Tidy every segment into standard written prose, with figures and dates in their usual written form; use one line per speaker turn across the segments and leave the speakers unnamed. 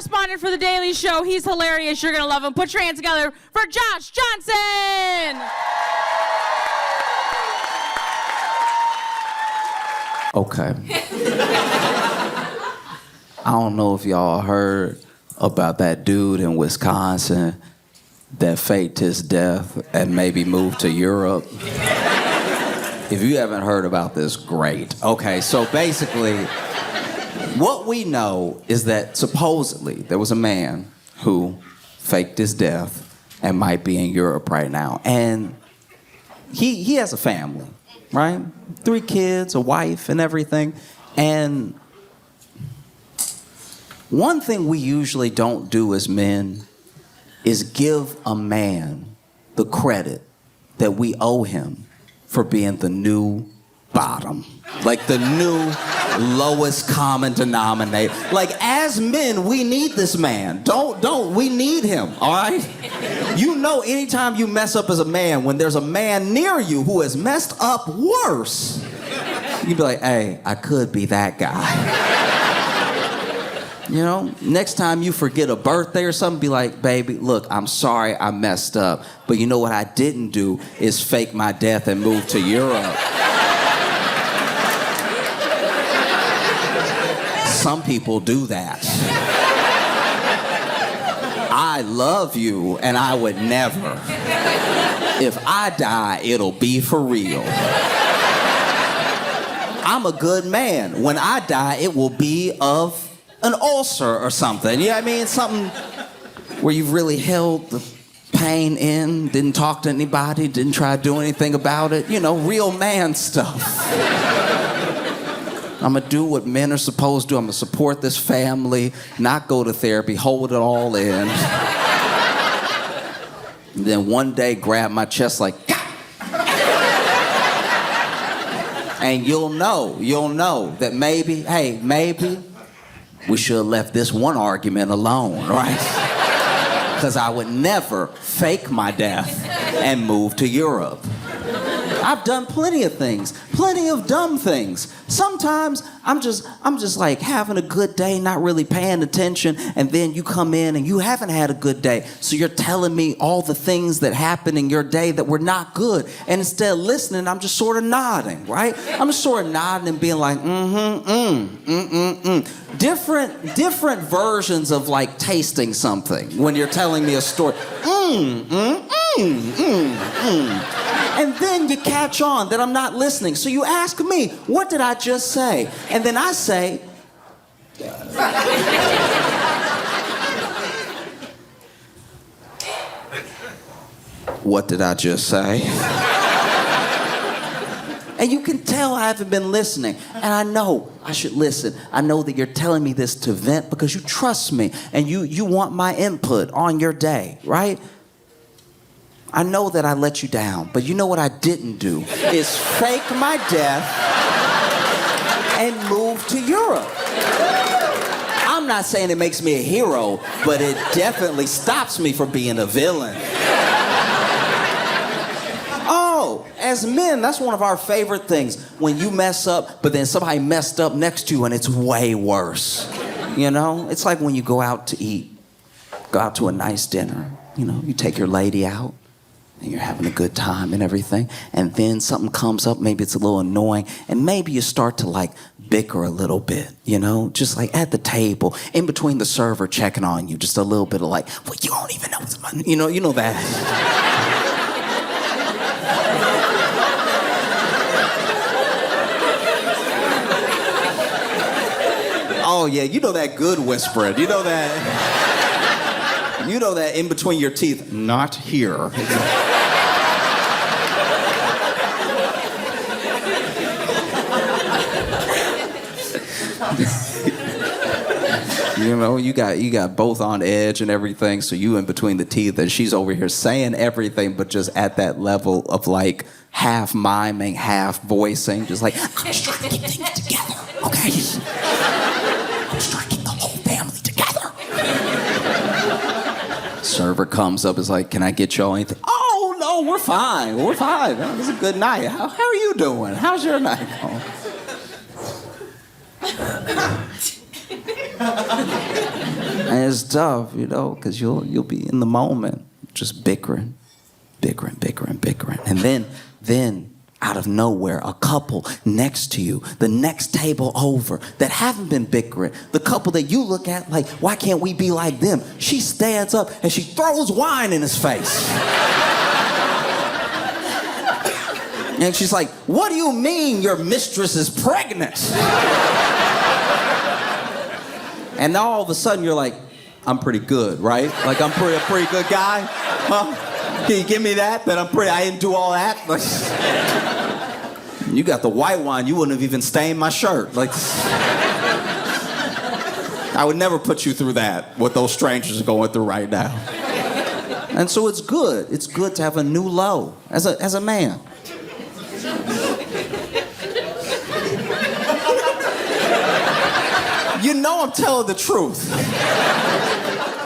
correspondent for The Daily Show. He's hilarious. You're going to love him. Put your hands together for Josh Johnson.
Okay. I don't know if y'all heard about that dude in Wisconsin that faked his death and maybe moved to Europe. If you haven't heard about this, great. Okay, so basically, what we know is that supposedly there was a man who faked his death and might be in Europe right now. And he has a family, right? 3 kids, a wife, and everything. And one thing we usually don't do as men is give a man the credit that we owe him for being the new bottom. Like the new lowest common denominator. Like, as men, we need this man. We need him, all right? You know, anytime you mess up as a man, when there's a man near you who has messed up worse, you'd be like, hey, I could be that guy. You know, next time you forget a birthday or something, be like, baby, look, I'm sorry I messed up. But you know what I didn't do is fake my death and move to Europe. Some people do that. I love you, and I would never. If I die, it'll be for real. I'm a good man. When I die, it will be of an ulcer or something. You know what I mean? Something where you've really held the pain in, didn't talk to anybody, didn't try to do anything about it. You know, real man stuff. I'm gonna do what men are supposed to do. I'm gonna support this family, not go to therapy, hold it all in. And then one day grab my chest like, and you'll know that maybe we should have left this one argument alone, right? Because I would never fake my death and move to Europe. I've done plenty of things, plenty of dumb things. Sometimes I'm just like having a good day, not really paying attention, and then you come in and you haven't had a good day. So you're telling me all the things that happened in your day that were not good. And instead of listening, I'm just sort of nodding, right? I'm just sort of nodding and being like, Different versions of like tasting something when you're telling me a story. And then you catch on that I'm not listening. So you ask me, what did I just say? And then I say, what did I just say? And you can tell I haven't been listening. And I know I should listen. I know that you're telling me this to vent because you trust me and you want my input on your day, right? I know that I let you down, but you know what I didn't do is fake my death and move to Europe. I'm not saying it makes me a hero, but it definitely stops me from being a villain. Oh, as men, that's one of our favorite things. When you mess up, but then somebody messed up next to you and it's way worse. You know? It's like when you go out to eat, go out to a nice dinner. You know, you take your lady out. And you're having a good time and everything, and then something comes up, maybe it's a little annoying, and maybe you start to like bicker a little bit, you know, just like at the table, in between the server checking on you, just a little bit of like, well, you don't even know what's my, you know that. Oh yeah, you know that good whispering, you know that in between your teeth, not here. You know, you got both on edge and everything, so you in between the teeth, and she's over here saying everything, but just at that level of like half miming, half voicing, just like, I'm just trying to keep things together, okay? I'm just trying to keep the whole family together. Server comes up, is like, can I get y'all anything? Oh, no, we're fine. We're fine. It was a good night. How are you doing? How's your night going? And it's tough, you know, because you'll be in the moment just bickering. And then out of nowhere, a couple next to you, the next table over, that haven't been bickering, the couple that you look at like, why can't we be like them? She stands up and she throws wine in his face. And she's like, what do you mean your mistress is pregnant? And now all of a sudden you're like, I'm pretty good, right? Like I'm a pretty good guy, huh? Can you give me that? I didn't do all that? Like, you got the white wine, you wouldn't have even stained my shirt. Like, I would never put you through that, what those strangers are going through right now. And so it's good. It's good to have a new low as a man. You know I'm telling the truth.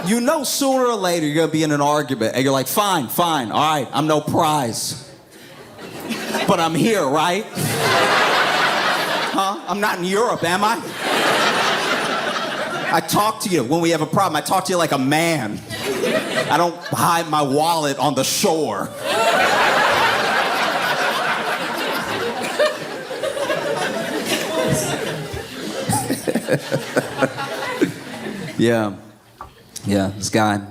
You know sooner or later you're gonna be in an argument and you're like, fine, all right, I'm no prize. But I'm here, right? Huh? I'm not in Europe, am I? I talk to you when we have a problem. I talk to you like a man. I don't hide my wallet on the shore. Yeah, this guy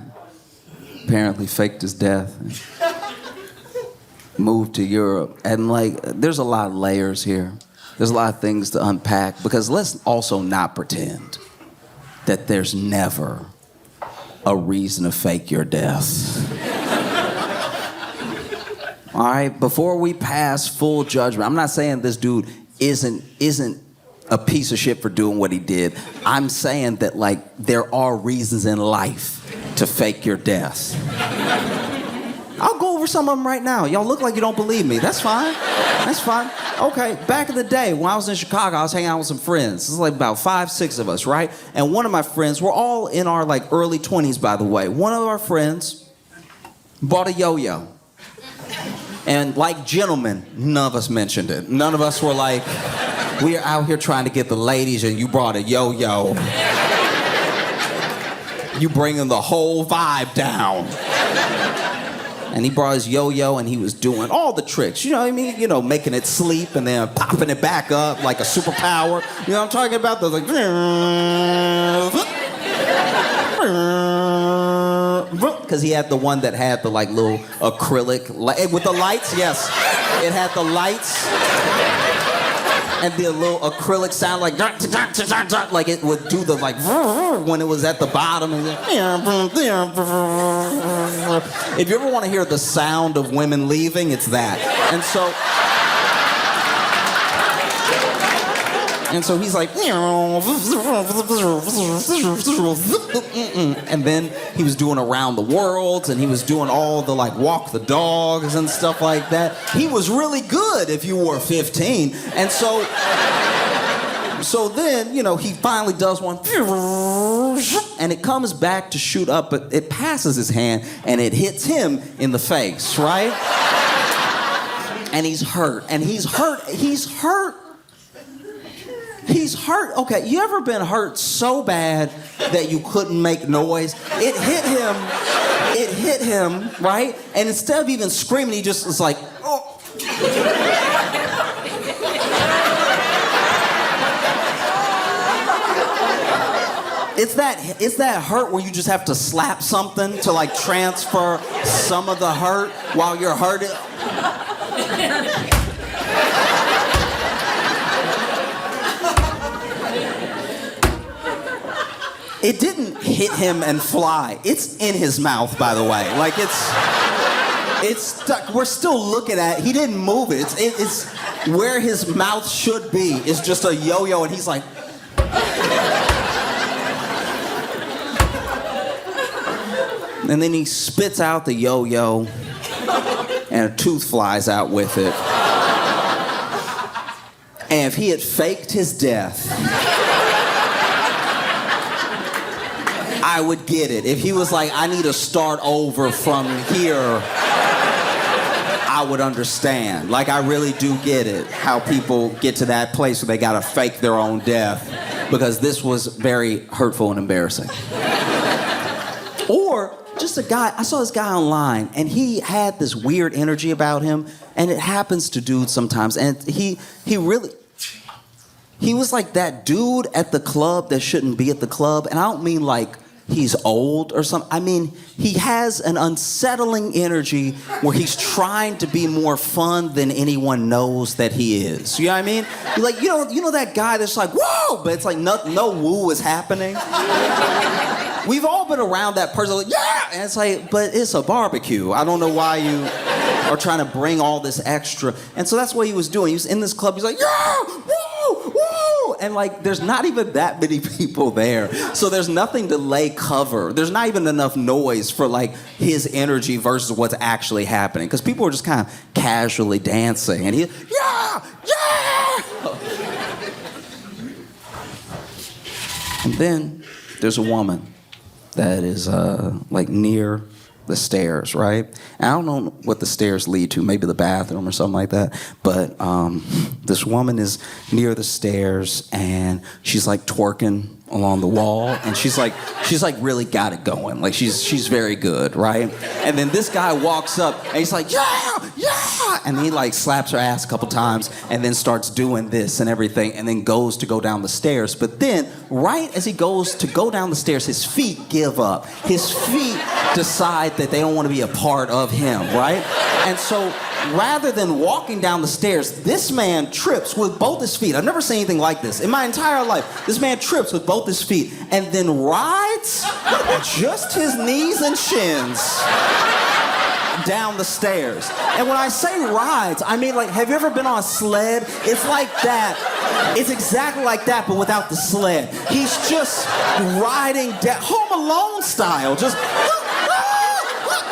apparently faked his death. Moved to Europe. And like, there's a lot of layers here. There's a lot of things to unpack, because let's also not pretend that there's never a reason to fake your death. All right, before we pass full judgment, I'm not saying this dude isn't a piece of shit for doing what he did. I'm saying that like there are reasons in life to fake your death. I'll go over some of them right now. Y'all look like you don't believe me. That's fine. Okay, back in the day when I was in Chicago, I was hanging out with some friends. This is like about 5, 6 of us, right? And one of my friends, we're all in our like early 20s, by the way. One of our friends bought a yo-yo. And like gentlemen, none of us mentioned it. None of us were like, we are out here trying to get the ladies and you brought a yo-yo. You bringing the whole vibe down. And he brought his yo-yo and he was doing all the tricks. You know what I mean? You know, making it sleep and then popping it back up like a superpower. You know what I'm talking about? Those like... Because he had the one that had the like little acrylic... with the lights, yes. It had the lights. And the little acrylic sound like it would do the like when it was at the bottom. And if you ever want to hear the sound of women leaving, it's that. And so he's like, and then he was doing around the world, and he was doing all the like walk the dogs and stuff like that. He was really good if you were 15. And so then, you know, he finally does one, and it comes back to shoot up, but it passes his hand and it hits him in the face, right? And he's hurt. Okay, you ever been hurt so bad that you couldn't make noise? It hit him, right? And instead of even screaming, he just was like, oh. It's that hurt where you just have to slap something to like transfer some of the hurt while you're hurting. It didn't hit him and fly. It's in his mouth, by the way. Like it's stuck. We're still looking at it. He didn't move it. It's where his mouth should be. It's just a yo-yo, and he's like. And then he spits out the yo-yo, and a tooth flies out with it. And if he had faked his death, I would get it. If he was like, I need to start over from here, I would understand. Like, I really do get it, how people get to that place where they gotta fake their own death. because this was very hurtful and embarrassing. Or just a guy, I saw this guy online, and he had this weird energy about him, and it happens to dudes sometimes, and he was like that dude at the club that shouldn't be at the club, and I don't mean like he's old or something. I mean, he has an unsettling energy where he's trying to be more fun than anyone knows that he is. You know what I mean? You're like, you know that guy that's like, whoa, but it's like no woo is happening. We've all been around that person, like, yeah, and it's like, but it's a barbecue. I don't know why you are trying to bring all this extra. And so that's what he was doing. He was in this club, he's like, yeah, woo, woo, and like, there's not even that many people there. So there's nothing to lay cover. There's not even enough noise for like his energy versus what's actually happening. Because people are just kind of casually dancing, and he, yeah, yeah. And then there's a woman that is like near the stairs, right? And I don't know what the stairs lead to, maybe the bathroom or something like that. But this woman is near the stairs, and she's like twerking along the wall, and she's like really got it going. Like she's very good, right? And then this guy walks up, and he's like, yeah, yeah, and he like slaps her ass a couple times, and then starts doing this and everything, and then goes to go down the stairs. But then, right as he goes to go down the stairs, his feet give up. His feet decide that they don't want to be a part of him, right? And so, rather than walking down the stairs, this man trips with both his feet. I've never seen anything like this in my entire life. This man trips with both his feet and then rides just his knees and shins down the stairs. And when I say rides, I mean like, have you ever been on a sled? It's like that. It's exactly like that, but without the sled. He's just riding down, Home Alone style, just...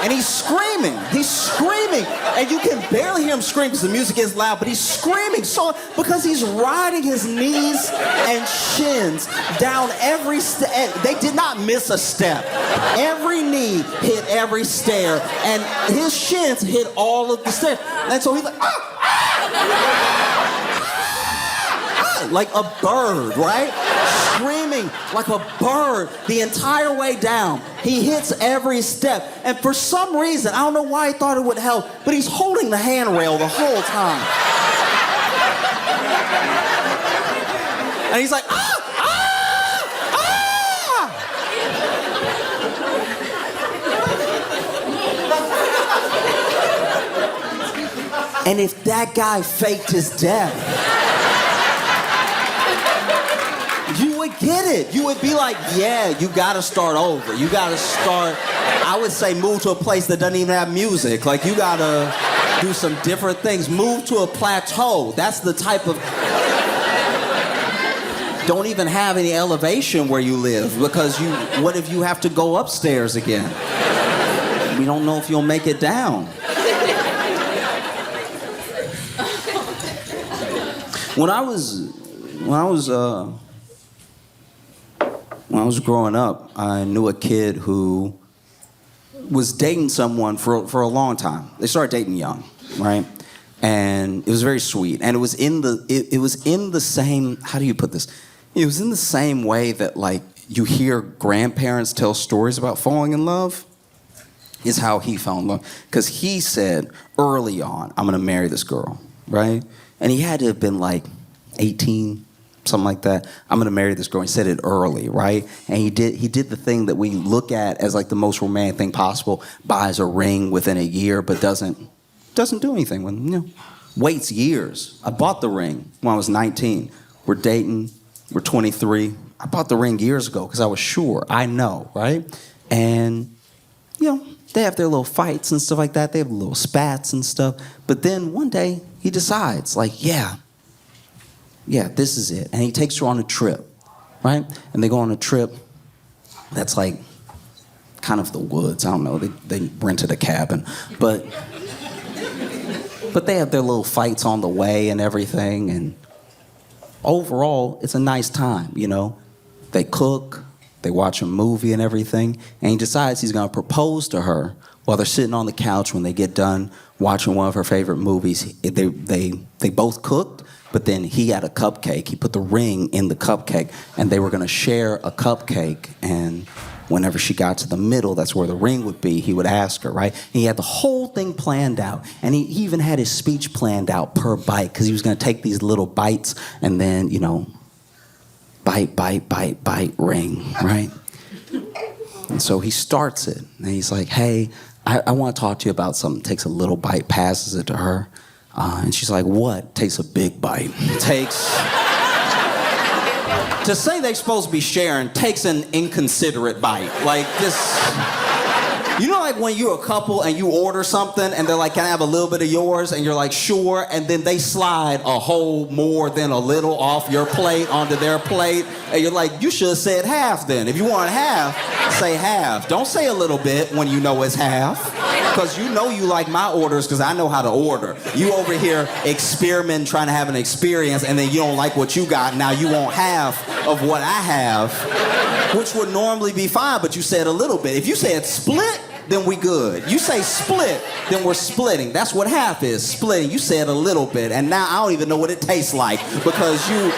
And he's screaming, and you can barely hear him scream because the music is loud, but he's screaming so because he's riding his knees and shins down every step. They did not miss a step. Every knee hit every stair, and his shins hit all of the stairs. And so he's like, like a bird, right? Screaming like a bird the entire way down. He hits every step. And for some reason, I don't know why he thought it would help, but he's holding the handrail the whole time. And he's like, And if that guy faked his death, you would get it. You would be like, yeah, you gotta start over. You gotta start, I would say move to a place that doesn't even have music. Like, you gotta do some different things. Move to a plateau. That's the type of, don't even have any elevation where you live, because what if you have to go upstairs again? We don't know if you'll make it down. When I was growing up, I knew a kid who was dating someone for a long time. They started dating young, right? And it was very sweet. And it was in the same, how do you put this? It was in the same way that like you hear grandparents tell stories about falling in love, is how he fell in love. Because he said early on, I'm gonna marry this girl, right? And he had to have been like 18, something like that. I'm gonna marry this girl. He said it early, right? And he did the thing that we look at as like the most romantic thing possible, buys a ring within a year, but doesn't do anything with him, waits years. I bought the ring when I was 19. We're dating, we're 23. I bought the ring years ago because I was sure, I know, right? And, they have their little fights and stuff like that. They have little spats and stuff. But then one day, he decides, like, yeah, this is it. And he takes her on a trip, right? And they go on a trip that's like kind of the woods. I don't know. They rented a cabin. But they have their little fights on the way and everything. And overall, it's a nice time, They cook. They watch a movie and everything, and he decides he's going to propose to her while they're sitting on the couch when they get done watching one of her favorite movies. They both cooked, But then he had a cupcake. He put the ring in the cupcake, and they were going to share a cupcake. And whenever she got to the middle, that's where the ring would be, he would ask her, right? And he had the whole thing planned out. And he even had his speech planned out per bite, because he was going to take these little bites and then, you know, bite, bite, bite, bite, ring, right? And so he starts it. And he's like, hey, I want to talk to you about something. Takes a little bite, passes it to her. And she's like, what? Takes a big bite. Takes... To say they're supposed to be sharing takes an inconsiderate bite. Like this... You know, like when you're a couple and you order something and they're like, can I have a little bit of yours? And you're like, sure. And then they slide a whole more than a little off your plate onto their plate. And you're like, you should have said half then. If you want half, say half. Don't say a little bit when you know it's half. Because you know you like my orders because I know how to order. You over here experimenting, trying to have an experience, and then you don't like what you got. Now you want half of what I have, which would normally be fine, but you said a little bit. If you said split, then we good. You say split, then we're splitting. That's what half is, splitting. You said a little bit, and now I don't even know what it tastes like because you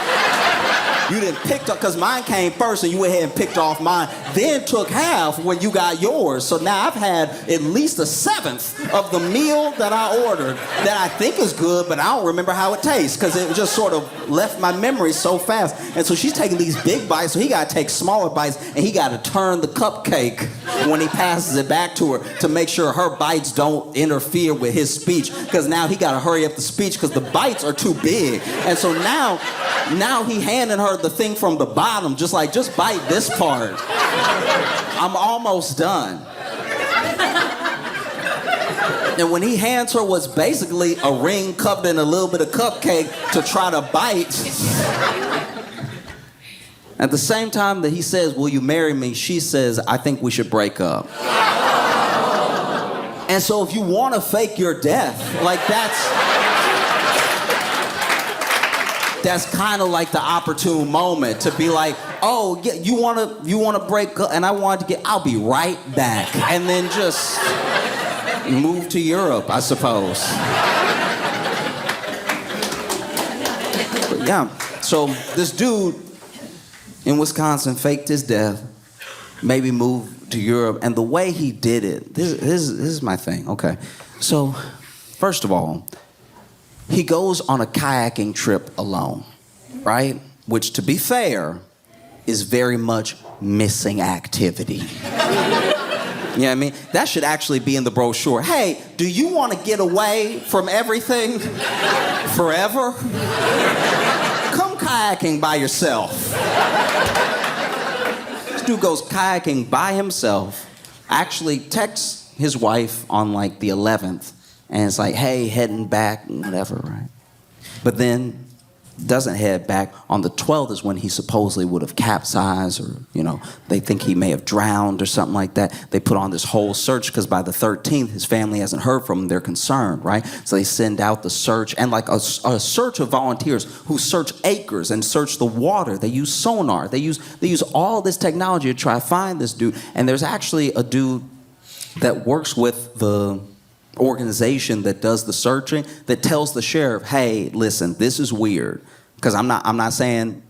didn't pick up, because mine came first and you went ahead and picked off mine, then took half when you got yours. So now I've had at least a seventh of the meal that I ordered that I think is good, but I don't remember how it tastes because it just sort of left my memory so fast. And so she's taking these big bites, so he got to take smaller bites, and he got to turn the cupcake when he passes it back to her to make sure her bites don't interfere with his speech, because now he got to hurry up the speech because the bites are too big. And so now he handing her the thing from the bottom, just bite this part. I'm almost done. And when he hands her what's basically a ring cupped in a little bit of cupcake to try to bite, at the same time that he says, will you marry me, she says, I think we should break up. And so if you want to fake your death, like that's kind of like the opportune moment to be like, oh, yeah, you want to break up, and I wanted to I'll be right back. And then just move to Europe, I suppose. But yeah, so this dude in Wisconsin faked his death, maybe moved to Europe, and the way he did it, this is my thing, okay. So, first of all, he goes on a kayaking trip alone, right? Which, to be fair, is very much missing activity. You know what I mean? That should actually be in the brochure. Hey, do you want to get away from everything forever? Come kayaking by yourself. This dude goes kayaking by himself, actually texts his wife on like the 11th, and it's like, hey, heading back, whatever, right? But then doesn't head back. On the 12th is when he supposedly would have capsized, or, you know, they think he may have drowned or something like that. They put on this whole search because by the 13th, his family hasn't heard from him. They're concerned, right? So they send out the search, and like a search of volunteers who search acres and search the water. They use sonar. They use all this technology to try to find this dude. And there's actually a dude that works with the organization that does the searching that tells the sheriff, hey, listen, this is weird, because I'm not saying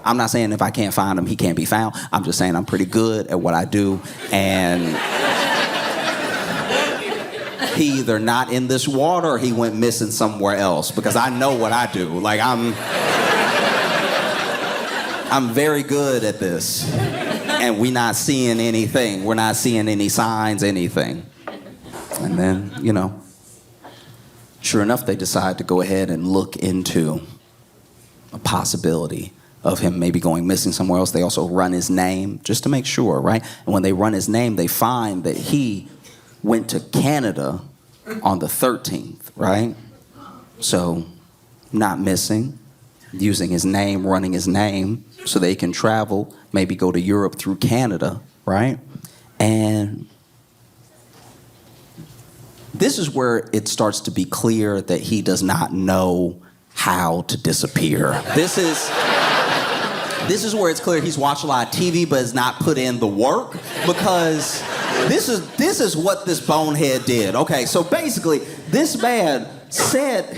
if I can't find him, he can't be found. I'm just saying I'm pretty good at what I do, and he either not in this water or he went missing somewhere else, because I know what I do. Like I'm very good at this, and we're not seeing anything. We're not seeing any signs, anything. And then, you know, sure enough, they decide to go ahead and look into a possibility of him maybe going missing somewhere else. They also run his name just to make sure, right? And when they run his name, they find that he went to Canada on the 13th, right? So, not missing, using his name, running his name so they can travel, maybe go to Europe through Canada, right? And this is where it starts to be clear that he does not know how to disappear. This is where it's clear he's watched a lot of TV but has not put in the work, because this is what this bonehead did. Okay, so basically, this man said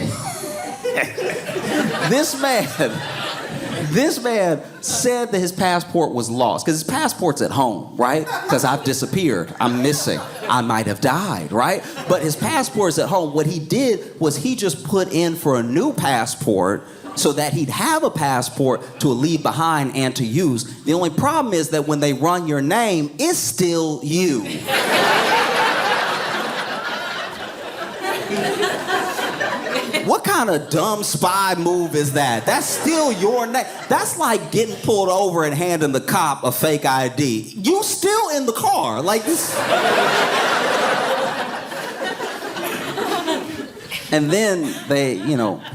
This man said that his passport was lost because his passport's at home, right? Because I've disappeared. I'm missing. I might have died, right? But his passport's at home. What he did was he just put in for a new passport so that he'd have a passport to leave behind and to use. The only problem is that when they run your name, it's still you. What kind of dumb spy move is that? That's still your name. That's like getting pulled over and handing the cop a fake ID. You still in the car. Like this. And then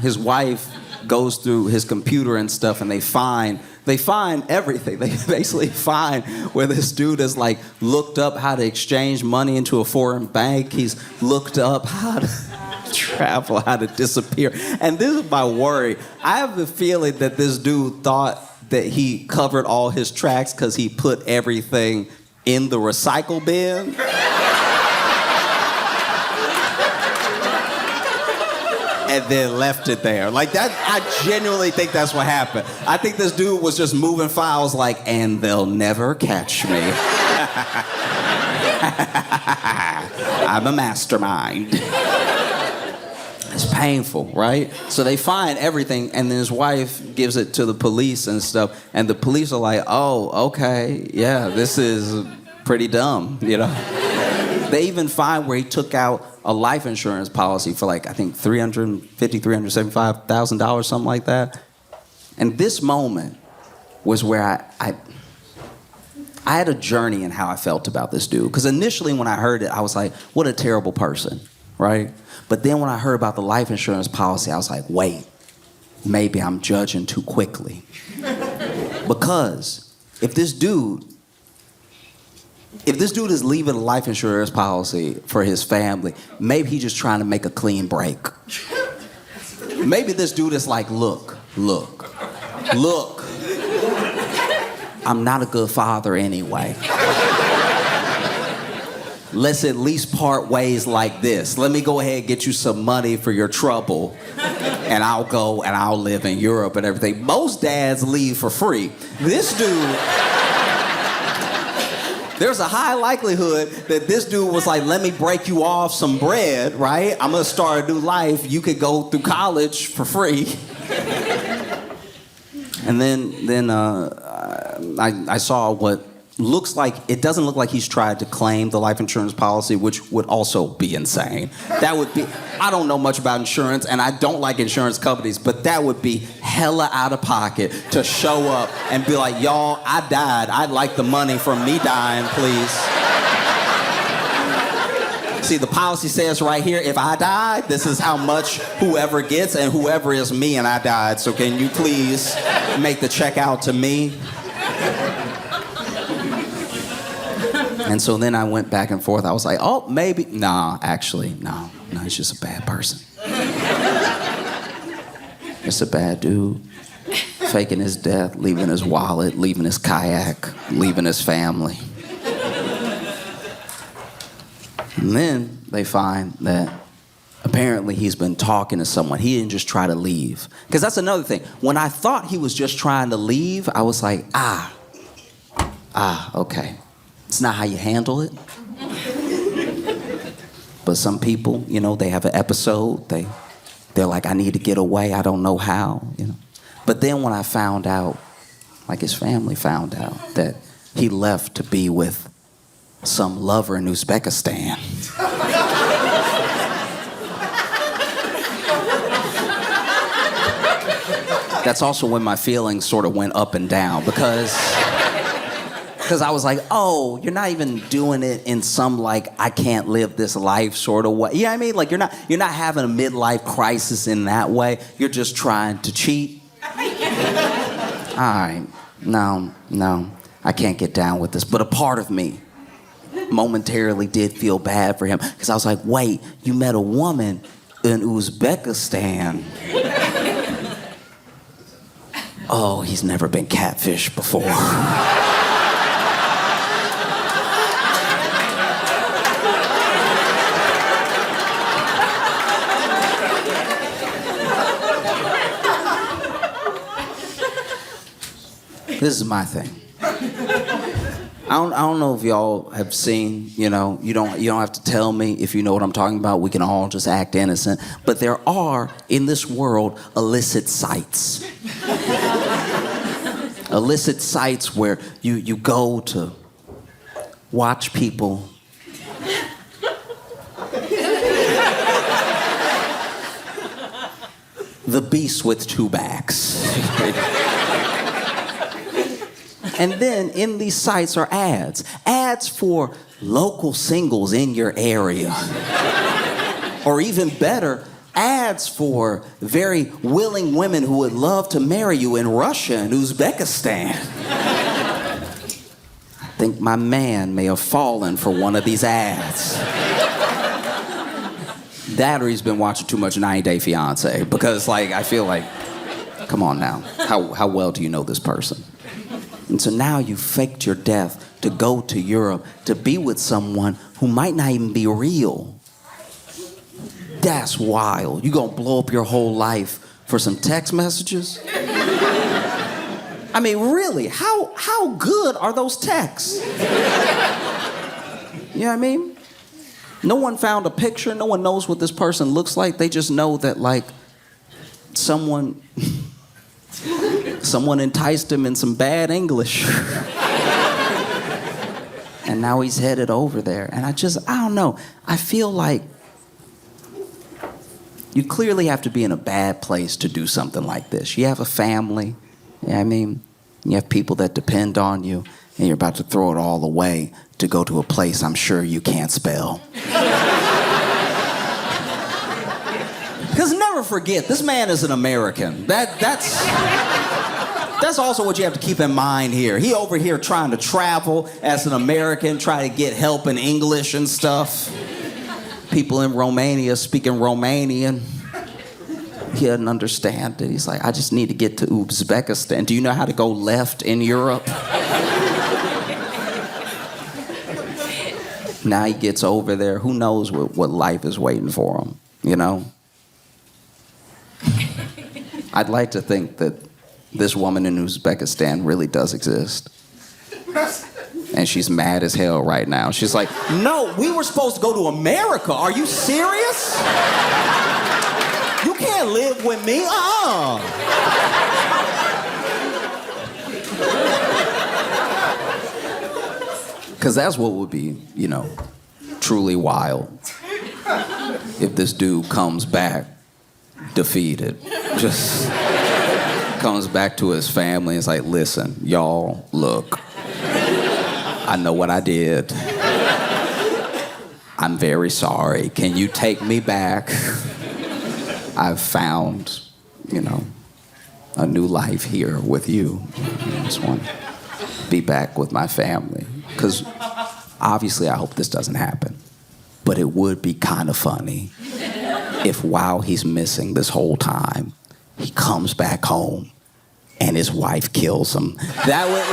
his wife goes through his computer and stuff, and they find everything. They basically find where this dude has like looked up how to exchange money into a foreign bank. He's looked up how to travel, how to disappear. And this is my worry. I have the feeling that this dude thought that he covered all his tracks because he put everything in the recycle bin. And then left it there. Like that, I genuinely think that's what happened. I think this dude was just moving files like, and they'll never catch me. I'm a mastermind. It's painful, right? So they find everything, and then his wife gives it to the police and stuff, and the police are like, oh, okay, yeah, this is pretty dumb, They even find where he took out a life insurance policy for like, I think $375,000, something like that. And this moment was where I had a journey in how I felt about this dude. Because initially when I heard it, I was like, what a terrible person, right? But then when I heard about the life insurance policy, I was like, wait, maybe I'm judging too quickly. Because if this dude is leaving a life insurance policy for his family, maybe he's just trying to make a clean break. Maybe this dude is like, look. I'm not a good father anyway. Let's at least part ways like this. Let me go ahead and get you some money for your trouble, and I'll go and I'll live in Europe and everything. Most dads leave for free. This dude, there's a high likelihood that this dude was like, let me break you off some bread, right? I'm gonna start a new life. You could go through college for free. And then I saw what it doesn't look like he's tried to claim the life insurance policy, which would also be insane. That would be, I don't know much about insurance, and I don't like insurance companies, but that would be hella out of pocket to show up and be like, y'all, I died. I'd like the money from me dying, please. See, the policy says right here, if I die, this is how much whoever gets, and whoever is me and I died. So can you please make the check out to me? And so then I went back and forth. I was like, oh, maybe. No, actually, no, he's just a bad person. Just a bad dude. Faking his death, leaving his wallet, leaving his kayak, leaving his family. And then they find that apparently he's been talking to someone. He didn't just try to leave. Because that's another thing. When I thought he was just trying to leave, I was like, okay. It's not how you handle it. But some people, they have an episode. They're like, I need to get away. I don't know how, But then when I found out, like his family found out, that he left to be with some lover in Uzbekistan. That's also when my feelings sort of went up and down because I was like, oh, you're not even doing it in some like I can't live this life sort of way. You know what I mean? Like you're not having a midlife crisis in that way. You're just trying to cheat. All right, no, I can't get down with this. But a part of me momentarily did feel bad for him because I was like, wait, you met a woman in Uzbekistan. Oh, he's never been catfished before. this is my thing. I don't know if y'all have seen, you don't have to tell me if you know what I'm talking about. We can all just act innocent. But there are, in this world, illicit sites. Illicit sites where you go to watch people the beast with two backs. And then in these sites are ads. Ads for local singles in your area. Or even better, ads for very willing women who would love to marry you in Russia and Uzbekistan. I think my man may have fallen for one of these ads. That or he's been watching too much 90 Day Fiance, because I feel like, come on now, how well do you know this person? And so now you faked your death to go to Europe to be with someone who might not even be real. That's wild. You gonna blow up your whole life for some text messages? I mean, really, how good are those texts? You know what I mean? No one found a picture. No one knows what this person looks like. They just know that, someone enticed him in some bad English. And now he's headed over there. And I don't know. I feel like you clearly have to be in a bad place to do something like this. You have a family, you know what I mean? You have people that depend on you, and you're about to throw it all away to go to a place I'm sure you can't spell. Because never forget, this man is an American. That's also what you have to keep in mind here. He over here trying to travel as an American, try to get help in English and stuff. People in Romania speaking Romanian. He doesn't understand it. He's like, I just need to get to Uzbekistan. Do you know how to go left in Europe? Now he gets over there. Who knows what life is waiting for him, you know? I'd like to think that this woman in Uzbekistan really does exist. And she's mad as hell right now. She's like, no, we were supposed to go to America. Are you serious? You can't live with me. Because that's what would be, truly wild. If this dude comes back defeated. Just comes back to his family and is like, listen, y'all, look. I know what I did. I'm very sorry. Can you take me back? I've found, a new life here with you. I just want to be back with my family. Because obviously I hope this doesn't happen. But it would be kind of funny if while he's missing this whole time, he comes back home and his wife kills him. That would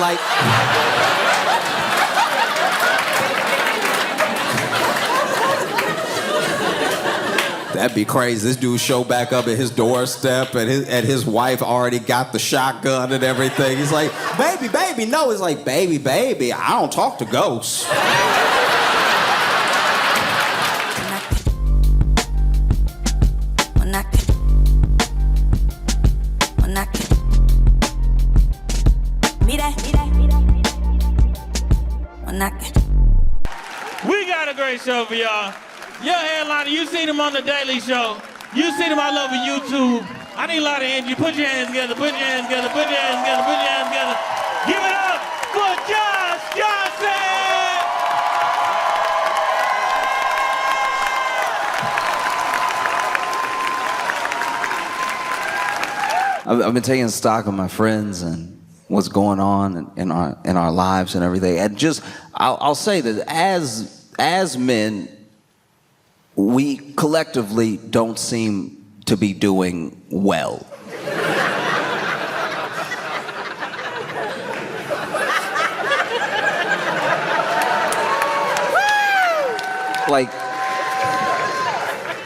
that'd be crazy. This dude show back up at his doorstep and his wife already got the shotgun and everything. He's like, baby, no. He's like, baby, I don't talk to ghosts.
We got a great show for y'all. Your headliner, you seen him on The Daily Show. You seen him all over YouTube. I need a lot of energy. Put your hands together, put your hands together, put your hands together, put your hands together. Give it up for Josh Johnson!
I've been taking stock of my friends and what's going on in our lives and everything. And I'll say that as men, we collectively don't seem to be doing well.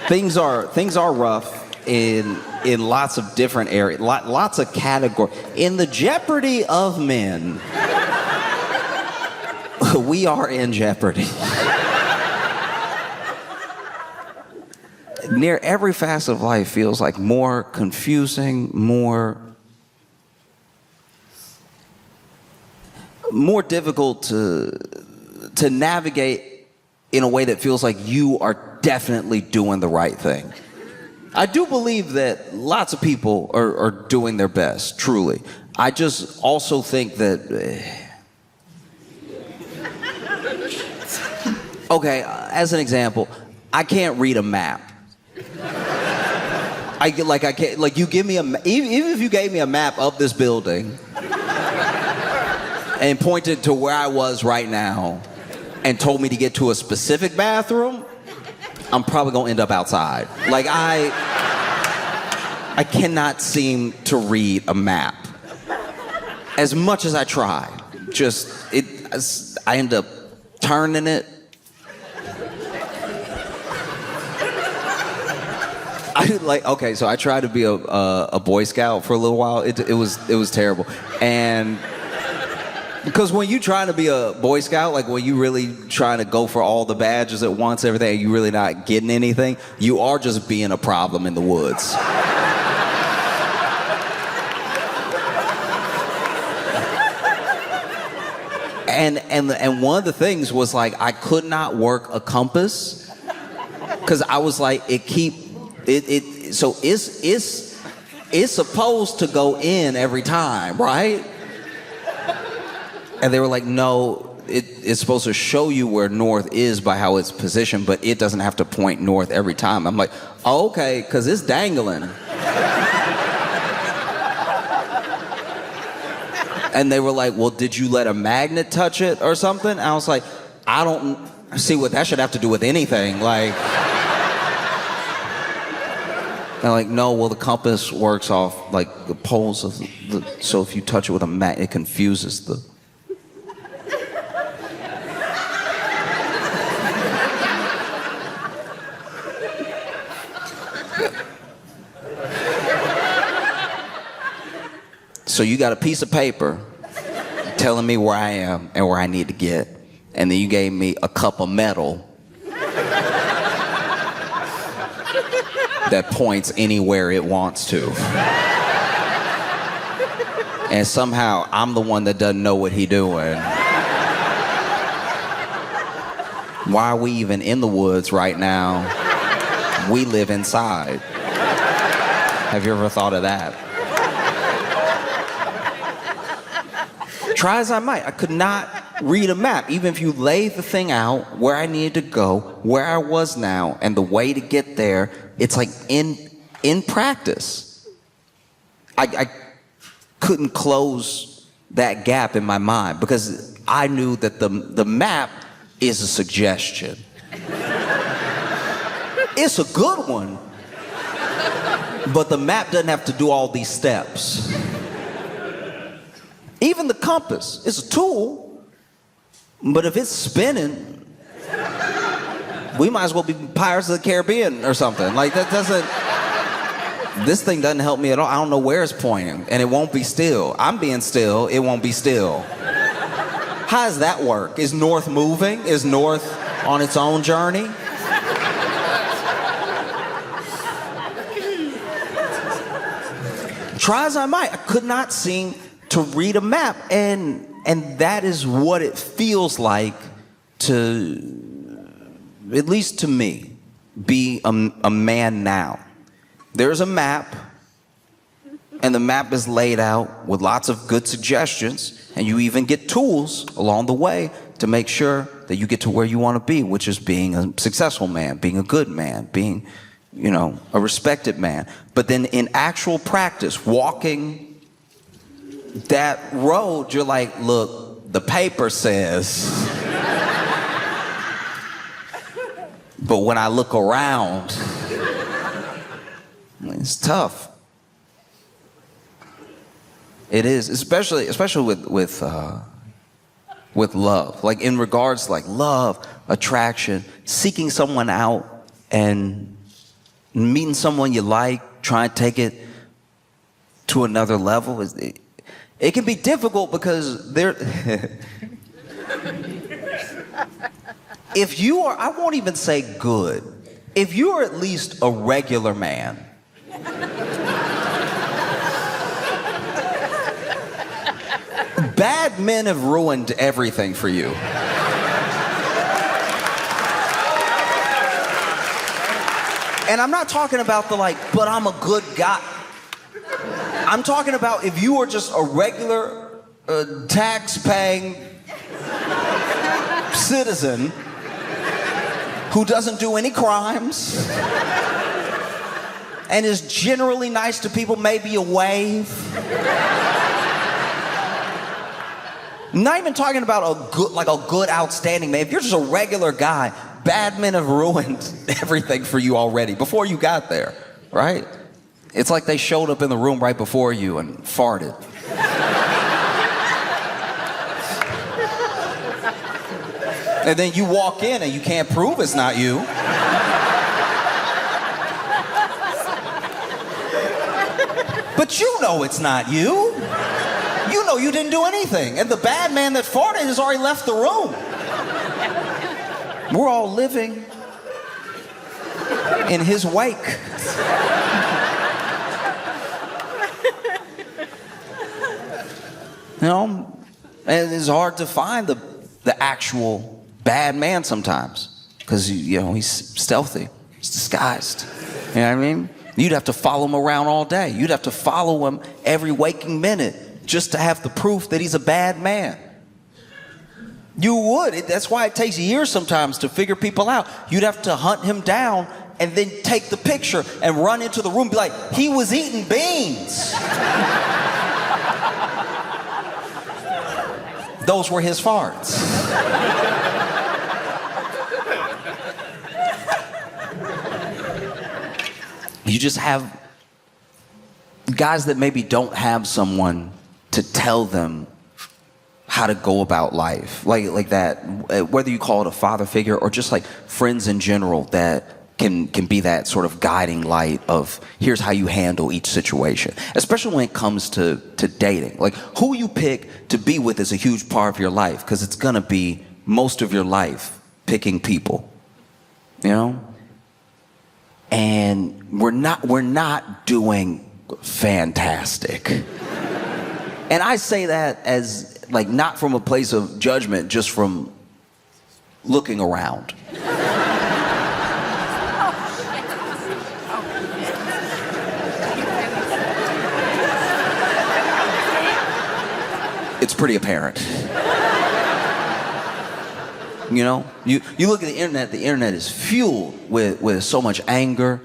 Things are rough in in lots of different areas, lots of categories. In the jeopardy of men, we are in jeopardy. Near every facet of life feels like more confusing, more difficult to navigate in a way that feels like you are definitely doing the right thing. I do believe that lots of people are doing their best, truly. I just also think that... Okay, as an example, I can't read a map. I can't, like, you give me even if you gave me a map of this building and pointed to where I was right now and told me to get to a specific bathroom, I'm probably gonna end up outside. Like, I cannot seem to read a map. As much as I try, I end up turning it. So I tried to be a Boy Scout for a little while. It was terrible. And because when you trying to be a Boy Scout, like when you really trying to go for all the badges at once, everything, and you really not getting anything, you are just being a problem in the woods. And one of the things was, like, I could not work a compass because I was like, so it's supposed to go in every time, right? And they were like, no, it's supposed to show you where north is by how it's positioned, but it doesn't have to point north every time. I'm like, oh, okay, because it's dangling. And they were like, well, did you let a magnet touch it or something? And I was like, I don't see what that should have to do with anything. Like, they're like, no, well, the compass works off, like, the poles of so if you touch it with a magnet, it confuses the... So you got a piece of paper telling me where I am and where I need to get, and then you gave me a cup of metal that points anywhere it wants to. And somehow I'm the one that doesn't know what he's doing. Why are we even in the woods right now? We live inside. Have you ever thought of that? Try as I might, I could not read a map. Even if you laid the thing out, where I needed to go, where I was now, and the way to get there, it's like in practice. I couldn't close that gap in my mind because I knew that the map is a suggestion. It's a good one, but the map doesn't have to do all these steps. Even the compass is a tool, but if it's spinning, we might as well be Pirates of the Caribbean or something. Like, this thing doesn't help me at all. I don't know where it's pointing, and it won't be still. I'm being still, it won't be still. How does that work? Is north moving? Is north on its own journey? Try as I might, I could not seem to read a map, and that is what it feels like to, at least to me, be a man now. There's a map, and the map is laid out with lots of good suggestions, and you even get tools along the way to make sure that you get to where you want to be, which is being a successful man, being a good man, being, a respected man. But then in actual practice, walking that road, you're like, look, the paper says. But when I look around, it's tough. It is, especially with love. Like, in regards to, like, love, attraction, seeking someone out and meeting someone you like, trying to take it to another level. It can be difficult because there. If you are, I won't even say good. If you are at least a regular man, bad men have ruined everything for you. And I'm not talking about the but I'm a good guy. I'm talking about if you are just a regular tax-paying citizen who doesn't do any crimes and is generally nice to people, maybe a wave. Not even talking about a good, outstanding man. If you're just a regular guy, bad men have ruined everything for you already before you got there, right? It's like they showed up in the room right before you and farted. And then you walk in and you can't prove it's not you. But you know it's not you. You know you didn't do anything. And the bad man that farted has already left the room. We're all living in his wake. You know, and it's hard to find the actual bad man sometimes because, you know, he's stealthy, he's disguised. You know what I mean? You'd have to follow him around all day. You'd have to follow him every waking minute just to have the proof that he's a bad man. You would. That's why it takes years sometimes to figure people out. You'd have to hunt him down and then take the picture and run into the room and be like, he was eating beans. Those were his farts. You just have guys that maybe don't have someone to tell them how to go about life, like that, whether you call it a father figure or just like friends in general that can be that sort of guiding light of here's how you handle each situation, especially when it comes to dating. Like who you pick to be with is a huge part of your life because it's gonna be most of your life picking people, you know? And we're not doing fantastic. And I say that as like not from a place of judgment, just from looking around. It's pretty apparent. You know, you look at the internet is fueled with so much anger,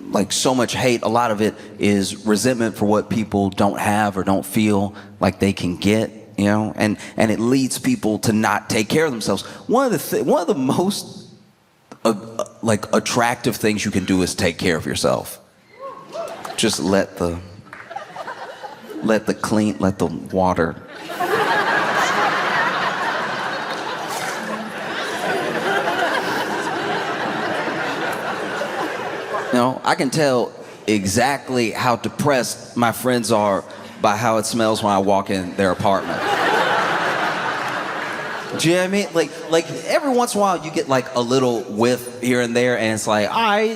like so much hate. A lot of it is resentment for what people don't have or don't feel like they can get, you know, and it leads people to not take care of themselves. One of the most like attractive things you can do is take care of yourself. Just let the water. You know, I can tell exactly how depressed my friends are by how it smells when I walk in their apartment. Do you know what I mean? Like every once in a while you get like a little whiff here and there and it's like,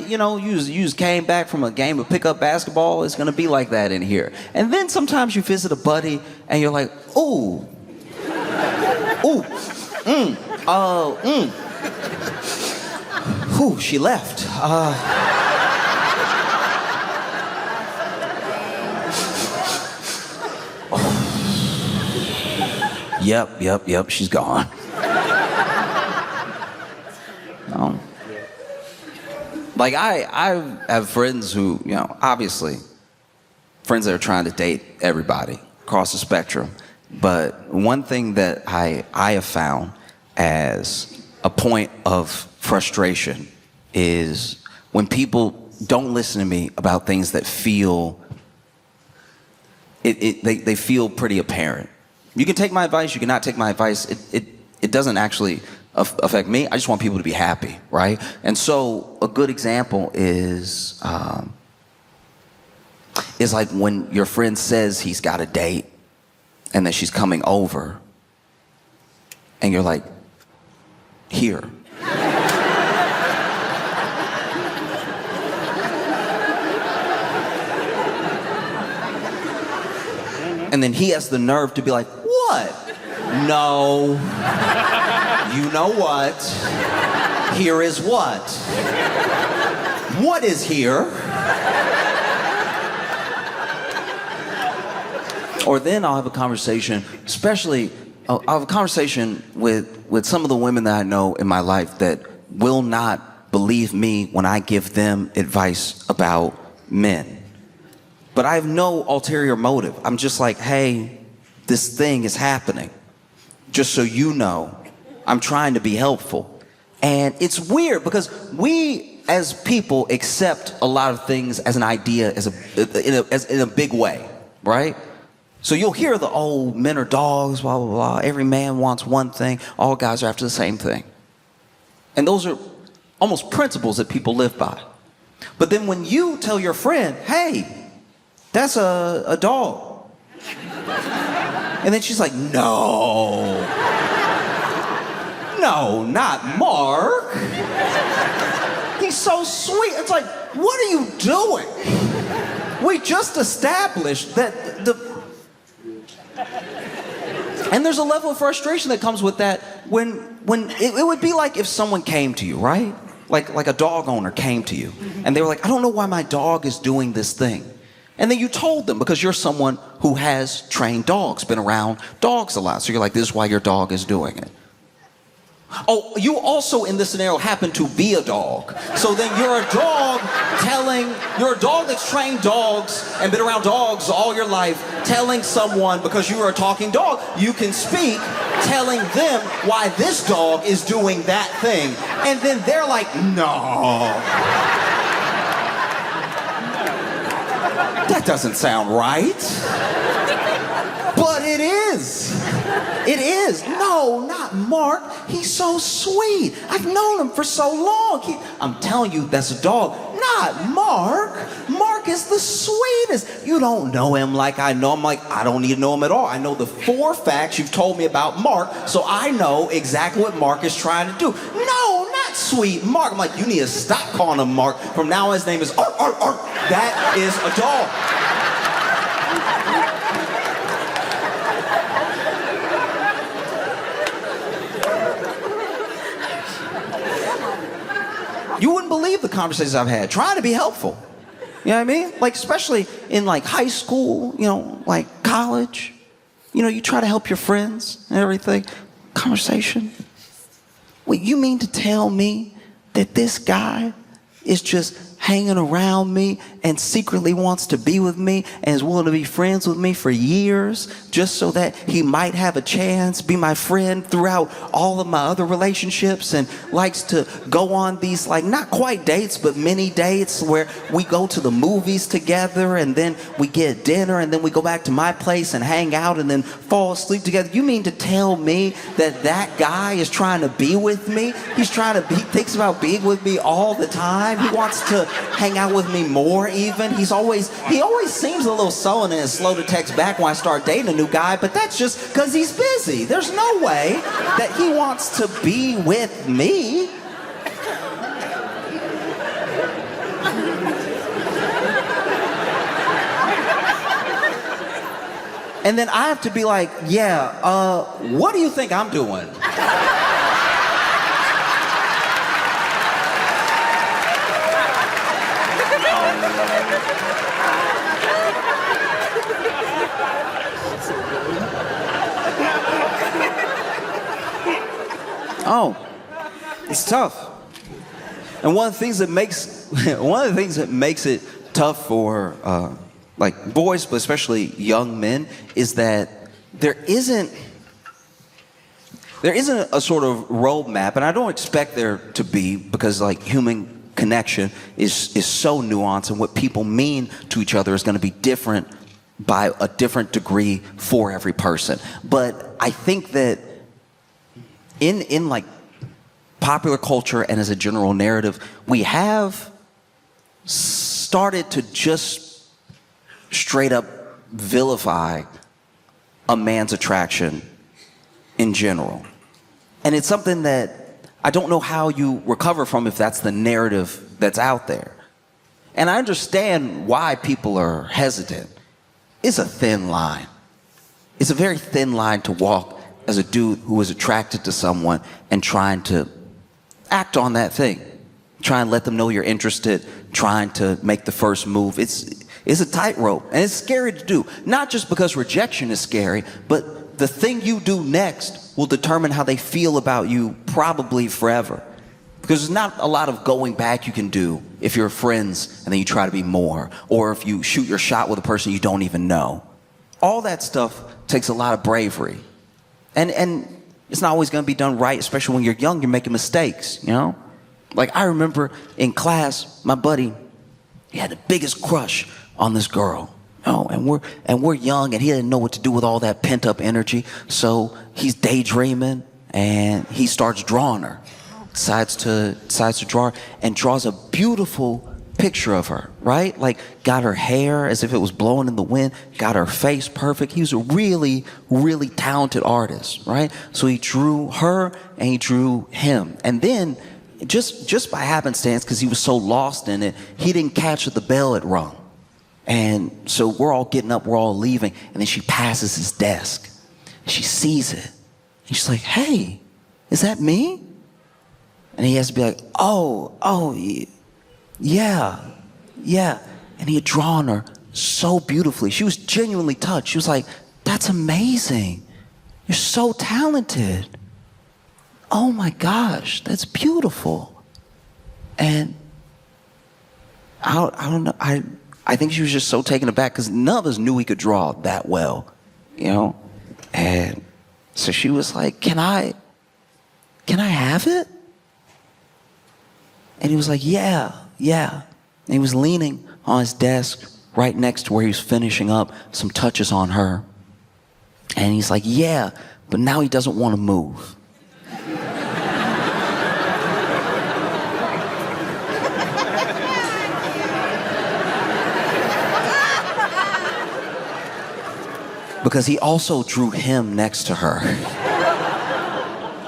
you just came back from a game of pickup basketball, it's gonna be like that in here. And then sometimes you visit a buddy and you're like, ooh, she left. Yep, she's gone. Like I have friends who, you know, obviously friends that are trying to date everybody across the spectrum. But one thing that I have found as a point of frustration is when people don't listen to me about things that feel, they feel pretty apparent. You can take my advice, you cannot take my advice. It doesn't actually affect me. I just want people to be happy, right? And so a good example is is like when your friend says he's got a date and that she's coming over, and you're like, here. And then he has the nerve to be like, what? No. You know what? Here is what? What is here? Or then I'll have a conversation, especially, I'll have a conversation with some of the women that I know in my life that will not believe me when I give them advice about men. But I have no ulterior motive. I'm just like, hey, this thing is happening. Just so you know, I'm trying to be helpful. And it's weird because we as people accept a lot of things as an idea, in a big way, right? So you'll hear the old men are dogs, blah, blah, blah. Every man wants one thing. All guys are after the same thing. And those are almost principles that people live by. But then when you tell your friend, hey, that's a dog. And then she's like, no, not Mark. He's so sweet. It's like, what are you doing? We just established that and there's a level of frustration that comes with that when it would be like if someone came to you, right? Like a dog owner came to you and they were like, I don't know why my dog is doing this thing. And then you told them because you're someone who has trained dogs, been around dogs a lot. So you're like, this is why your dog is doing it. Oh, you also in this scenario happen to be a dog. So then you're a dog that's trained dogs and been around dogs all your life, telling someone, because you are a talking dog, you can speak, telling them why this dog is doing that thing. And then they're like, no. That doesn't sound right. But it is. It is. No, not Mark. He's so sweet. I've known him for so long. I'm telling you, that's a dog. Not Mark. Mark is the sweetest. You don't know him like I know him. Like, I don't need to know him at all. I know the 4 facts you've told me about Mark, so I know exactly what Mark is trying to do. No, not sweet Mark. I'm like, you need to stop calling him Mark. From now on, his name is Ark, Ark, Ark. That is a dog. You wouldn't believe the conversations I've had trying to be helpful. You know what I mean? Like, especially in like high school, you know, like college. You know, you try to help your friends and everything. Conversation. Wait, you mean to tell me that this guy is just hanging around me and secretly wants to be with me and is willing to be friends with me for years just so that he might have a chance, be my friend throughout all of my other relationships, and likes to go on these, like, not quite dates, but mini dates where we go to the movies together and then we get dinner and then we go back to my place and hang out and then fall asleep together. You mean to tell me that that guy is trying to be with me? He thinks about being with me all the time. He wants to hang out with me more even. He always seems a little sullen and is slow to text back when I start dating a new guy, but that's just because he's busy. There's no way that he wants to be with me. And then I have to be like, yeah, what do you think I'm doing? Oh, it's tough. And one of the things that makes it tough for like boys, but especially young men, is that there isn't a sort of roadmap, and I don't expect there to be, because like human connection is so nuanced, and what people mean to each other is going to be different by a different degree for every person. But I think that in like popular culture and as a general narrative, we have started to just straight up vilify a man's attraction in general. And it's something that I don't know how you recover from if that's the narrative that's out there. And I understand why people are hesitant. It's a thin line. It's a very thin line to walk as a dude who is attracted to someone and trying to act on that thing. Try and let them know you're interested, trying to make the first move. It's a tightrope, and it's scary to do. Not just because rejection is scary, but the thing you do next will determine how they feel about you probably forever. Because there's not a lot of going back you can do if you're friends and then you try to be more, or if you shoot your shot with a person you don't even know. All that stuff takes a lot of bravery. And it's not always going to be done right, especially when you're young, you're making mistakes, you know? Like, I remember in class, my buddy, he had the biggest crush on this girl. Oh, and we're young, and he didn't know what to do with all that pent-up energy. So he's daydreaming, and he starts drawing her. Decides to draw her, and draws a beautiful picture of her, right? Like, got her hair as if it was blowing in the wind, got her face perfect. He was a really, really talented artist, right? So he drew her, and he drew him. And then, just by happenstance, because he was so lost in it, he didn't catch that the bell had rung. And so we're all getting up, we're all leaving, and then she passes his desk. She sees it, and she's like, "Hey, is that me?" And he has to be like, oh, yeah. And he had drawn her so beautifully. She was genuinely touched. She was like, "That's amazing. You're so talented. Oh my gosh, that's beautiful." And I don't know, I think she was just so taken aback because none of us knew he could draw that well, you know? And so she was like, can I have it? And he was like, yeah. And he was leaning on his desk right next to where he was finishing up some touches on her. And he's like, yeah, but now he doesn't want to move. Because he also drew him next to her.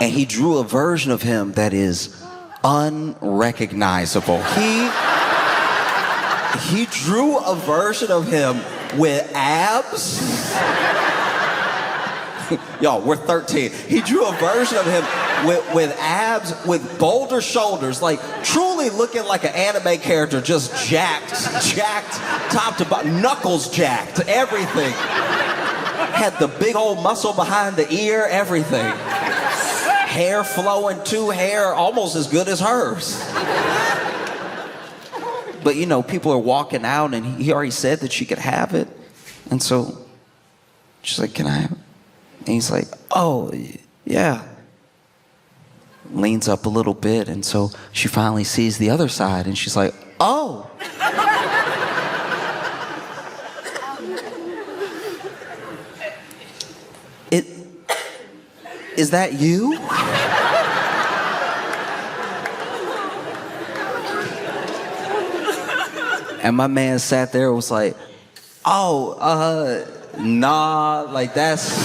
And he drew a version of him that is unrecognizable. He drew a version of him with abs. Y'all, we're 13. He drew a version of him with abs, with boulder shoulders, like truly looking like an anime character, just jacked, top to bottom, knuckles jacked, everything. Had the big old muscle behind the ear, everything. Hair flowing too, hair almost as good as hers. But you know, people are walking out and he already said that she could have it. And so she's like, "Can I have it?" And he's like, "Oh, yeah." Leans up a little bit, and so she finally sees the other side and she's like, "Oh." Is that you? And my man sat there and was like, nah, like that's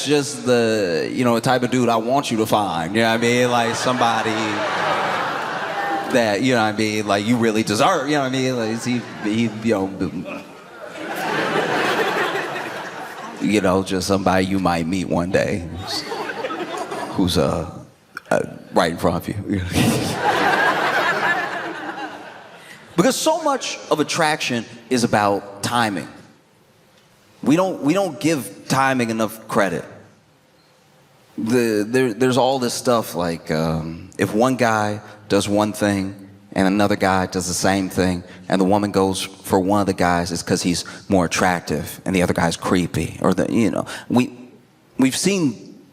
just the, you know, type of dude I want you to find. You know what I mean? Like somebody that, you know what I mean, like you really deserve, you know what I mean? Like you know, just somebody you might meet one day who's right in front of you. Because so much of attraction is about timing. We don't give timing enough credit. There's all this stuff like if one guy does one thing and another guy does the same thing, and the woman goes for one of the guys, it's because he's more attractive, and the other guy's creepy, or we've seen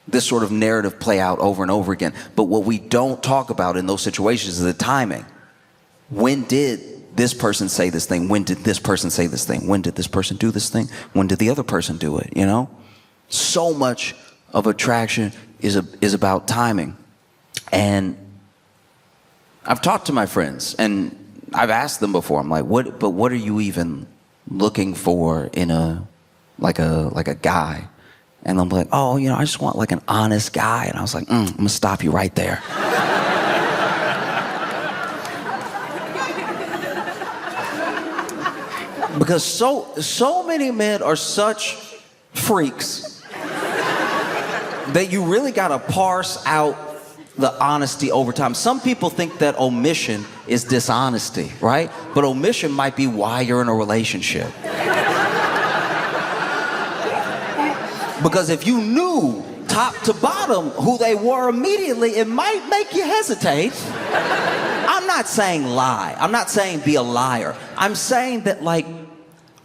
this sort of narrative play out over and over again. But what we don't talk about in those situations is the timing. When did this person say this thing? When did this person say this thing? When did this person do this thing? When did the other person do it? You know, so much of attraction is about timing, and I've talked to my friends, and I've asked them before. I'm like, what are you even looking for in a guy? And I'm like, oh, I just want like an honest guy. And I was like, I'm gonna stop you right there. Because so many men are such freaks that you really gotta parse out the honesty over time. Some people think that omission is dishonesty, right? But omission might be why you're in a relationship. Because if you knew top to bottom who they were immediately, it might make you hesitate. I'm not saying lie. I'm not saying be a liar. I'm saying that, like,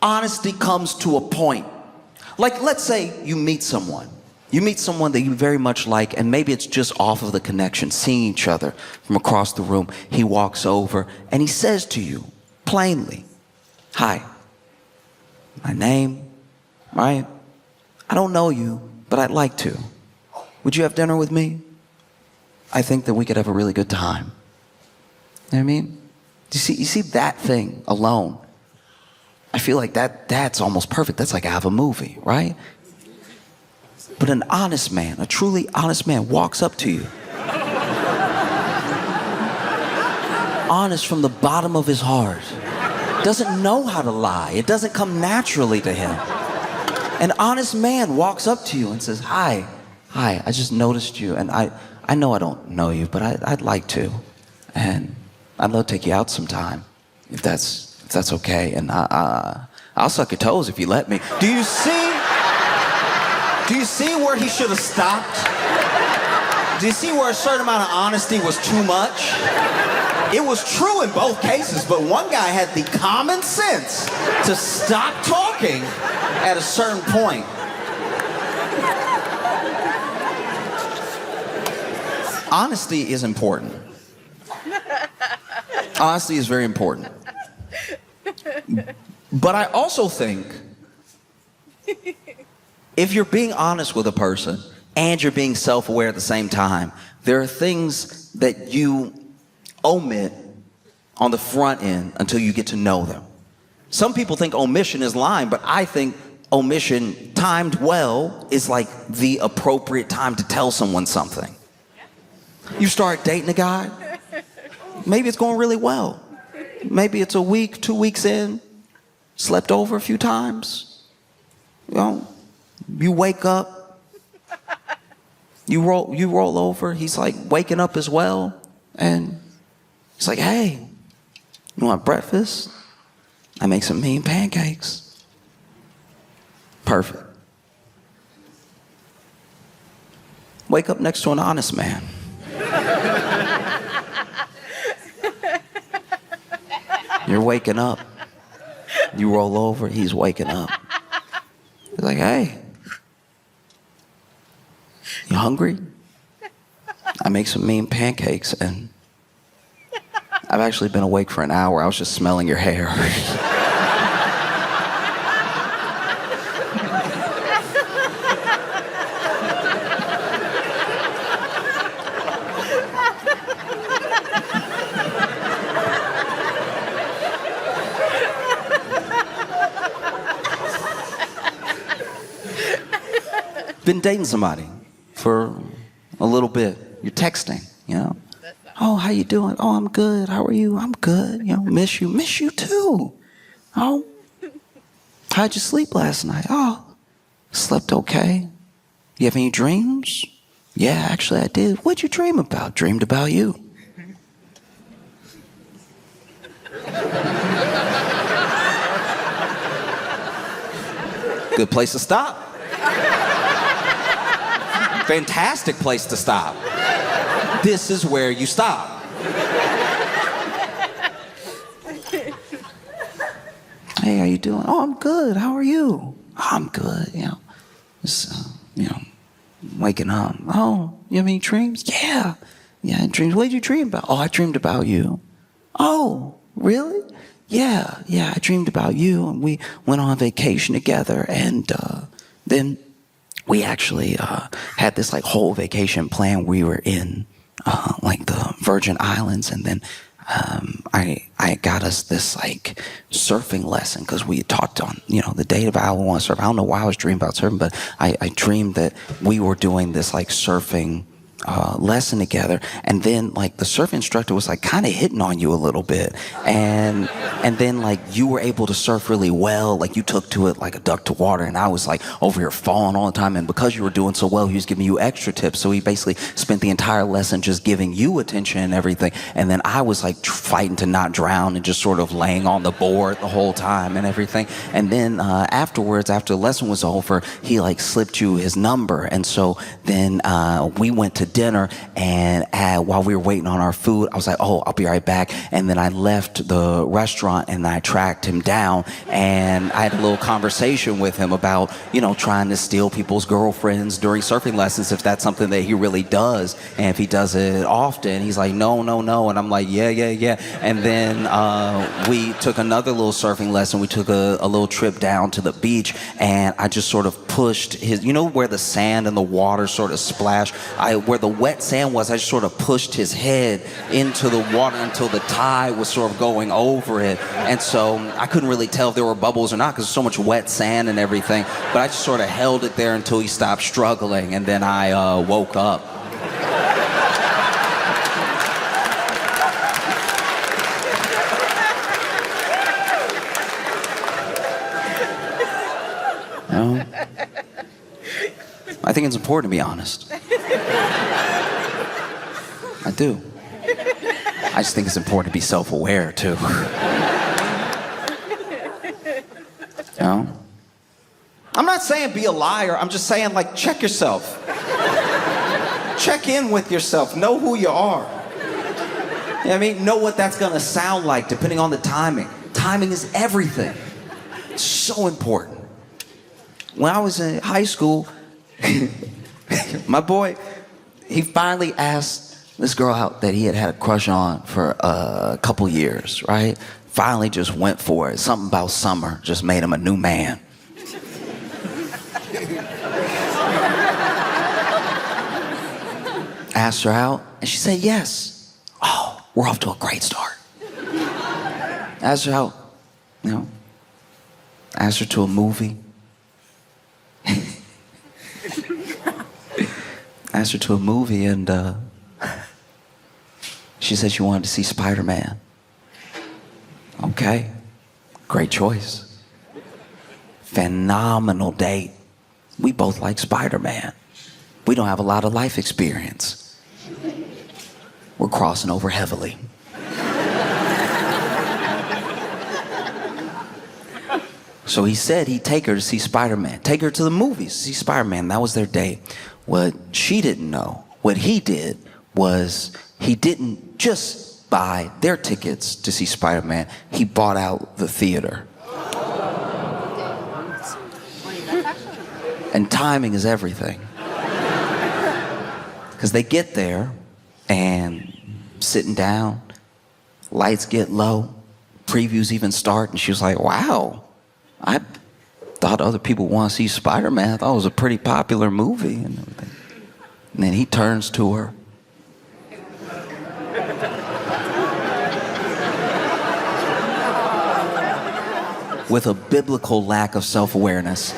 honesty comes to a point. Like, let's say you meet someone. You meet someone that you very much like, and maybe it's just off of the connection, seeing each other from across the room. He walks over and he says to you plainly, hi, my name, right? I don't know you, but I'd like to. Would you have dinner with me? I think that we could have a really good time. You know what I mean? You see that thing alone. I feel like that's almost perfect. That's like out of a movie, right? But an honest man, a truly honest man walks up to you. Honest from the bottom of his heart. Doesn't know how to lie. It doesn't come naturally to him. An honest man walks up to you and says, hi, I just noticed you. And I know I don't know you, but I'd like to. And I'd love to take you out sometime, if that's okay. And I'll suck your toes if you let me. Do you see where he should have stopped? Do you see where a certain amount of honesty was too much? It was true in both cases, but one guy had the common sense to stop talking at a certain point. Honesty is important. Honesty is very important. But I also think if you're being honest with a person and you're being self-aware at the same time, there are things that you omit on the front end until you get to know them. Some people think omission is lying, but I think omission timed well is like the appropriate time to tell someone something. You start dating a guy, maybe it's going really well. Maybe it's a week, 2 weeks in, slept over a few times. You wake up, you roll over, he's like waking up as well, and he's like, hey, you want breakfast? I make some mean pancakes. Perfect. Wake up next to an honest man. You're waking up. You roll over, he's waking up. He's like, hey, you hungry? I make some mean pancakes, and I've actually been awake for an hour. I was just smelling your hair. Been dating somebody for a little bit. You're texting, Oh, how you doing? Oh, I'm good. How are you? I'm good. Miss you. Miss you too. Oh, how'd you sleep last night? Oh, slept okay. You have any dreams? Yeah, actually I did. What'd you dream about? Dreamed about you. Good place to stop. Fantastic place to stop. This is where you stop. Hey, how you doing? Oh, I'm good. How are you? Oh, I'm good. Just, waking up. Oh, you have any dreams? Yeah, dreams. What did you dream about? Oh, I dreamed about you. Oh, really? Yeah, I dreamed about you, and we went on vacation together, and then we actually had this like whole vacation plan. We were in like the Virgin Islands, and then I got us this like surfing lesson because we had talked on, the date about how we want to surf. I don't know why I was dreaming about surfing, but I dreamed that we were doing this like surfing lesson together, and then like the surf instructor was like kind of hitting on you a little bit, and then like you were able to surf really well, like you took to it like a duck to water, and I was like over here falling all the time, and because you were doing so well, he was giving you extra tips, so he basically spent the entire lesson just giving you attention and everything, and then I was like fighting to not drown and just sort of laying on the board the whole time and everything, and then afterwards, after the lesson was over, he like slipped you his number, and so then we went to dinner, and while we were waiting on our food, I was like, oh, I'll be right back, and then I left the restaurant and I tracked him down, and I had a little conversation with him about, trying to steal people's girlfriends during surfing lessons, if that's something that he really does, and if he does it often. He's like, no, and I'm like, yeah, and then we took another little surfing lesson. We took a little trip down to the beach, and I just sort of pushed his, where the sand and the water sort of splash, where the wet sand was, I just sort of pushed his head into the water until the tide was sort of going over it. And so I couldn't really tell if there were bubbles or not because there's so much wet sand and everything. But I just sort of held it there until he stopped struggling, and then I woke up. I think it's important to be honest. I do. I just think it's important to be self-aware, too. I'm not saying be a liar. I'm just saying, like, check yourself. Check in with yourself. Know who you are. You know what I mean? Know what that's going to sound like, depending on the timing. Timing is everything. It's so important. When I was in high school, my boy, he finally asked this girl out that he had a crush on for a couple years, right? Finally just went for it. Something about summer just made him a new man. Asked her out, and she said yes. Oh, we're off to a great start. Asked her out, asked her to a movie. Asked her to a movie, and she said she wanted to see Spider-Man. Okay, great choice. Phenomenal date. We both like Spider-Man. We don't have a lot of life experience. We're crossing over heavily. So he said he'd take her to see Spider-Man. Take her to the movies to see Spider-Man. That was their date. What she didn't know, what he did, was he didn't just buy their tickets to see Spider-Man. He bought out the theater. And timing is everything. Because they get there, and sitting down, lights get low, previews even start, and she was like, wow, I thought other people want to see Spider-Man. I thought it was a pretty popular movie and everything. And then he turns to her. With a biblical lack of self-awareness.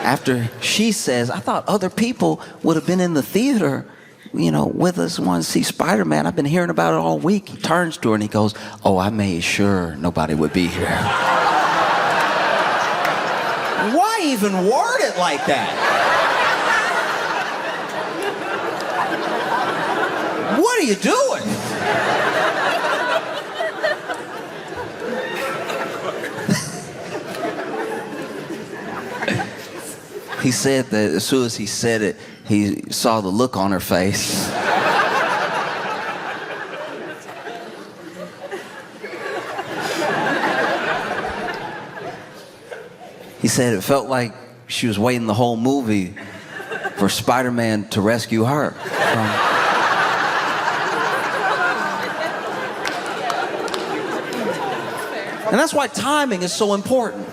After she says, I thought other people would have been in the theater, with us wanting to see Spider-Man. I've been hearing about it all week. He turns to her and he goes, oh, I made sure nobody would be here. Why even word it like that? What are you doing? He said that as soon as he said it, he saw the look on her face. He said it felt like she was waiting the whole movie for Spider-Man to rescue her. And that's why timing is so important.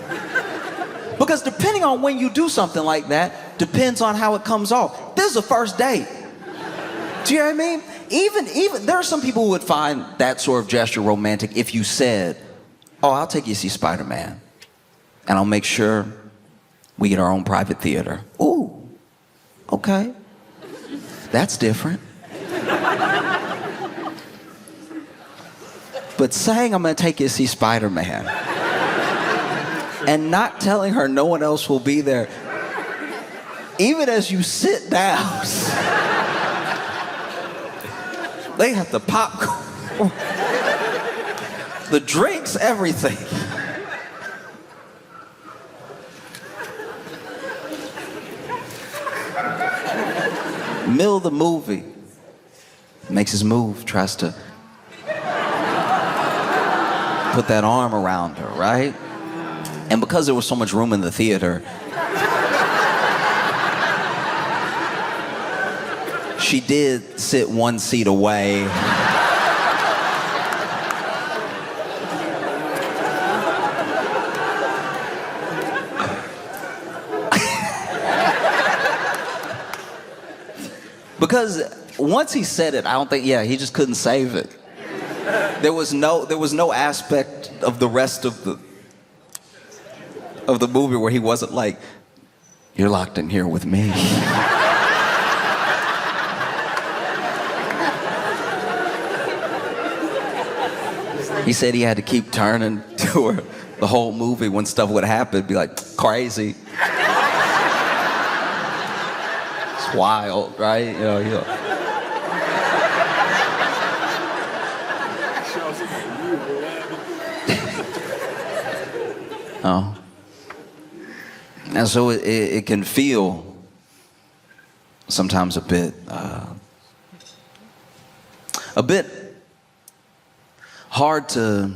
Because depending on when you do something like that, depends on how it comes off. This is a first date. Do you know what I mean? Even there are some people who would find that sort of gesture romantic if you said, oh, I'll take you to see Spider-Man. And I'll make sure we get our own private theater. Ooh, okay. That's different. But saying I'm gonna take you to see Spider-Man and not telling her no one else will be there, even as you sit down, they have the popcorn, the drinks, everything. Middle of the movie, makes his move, tries to put that arm around her, right? And because there was so much room in the theater, she did sit one seat away. Because once he said it, I don't think, he just couldn't save it. There was no aspect of the rest of the movie where he wasn't like, you're locked in here with me. He said he had to keep turning to her the whole movie when stuff would happen, be like, crazy. It's wild, right? You know. Oh. And so it can feel sometimes a bit hard to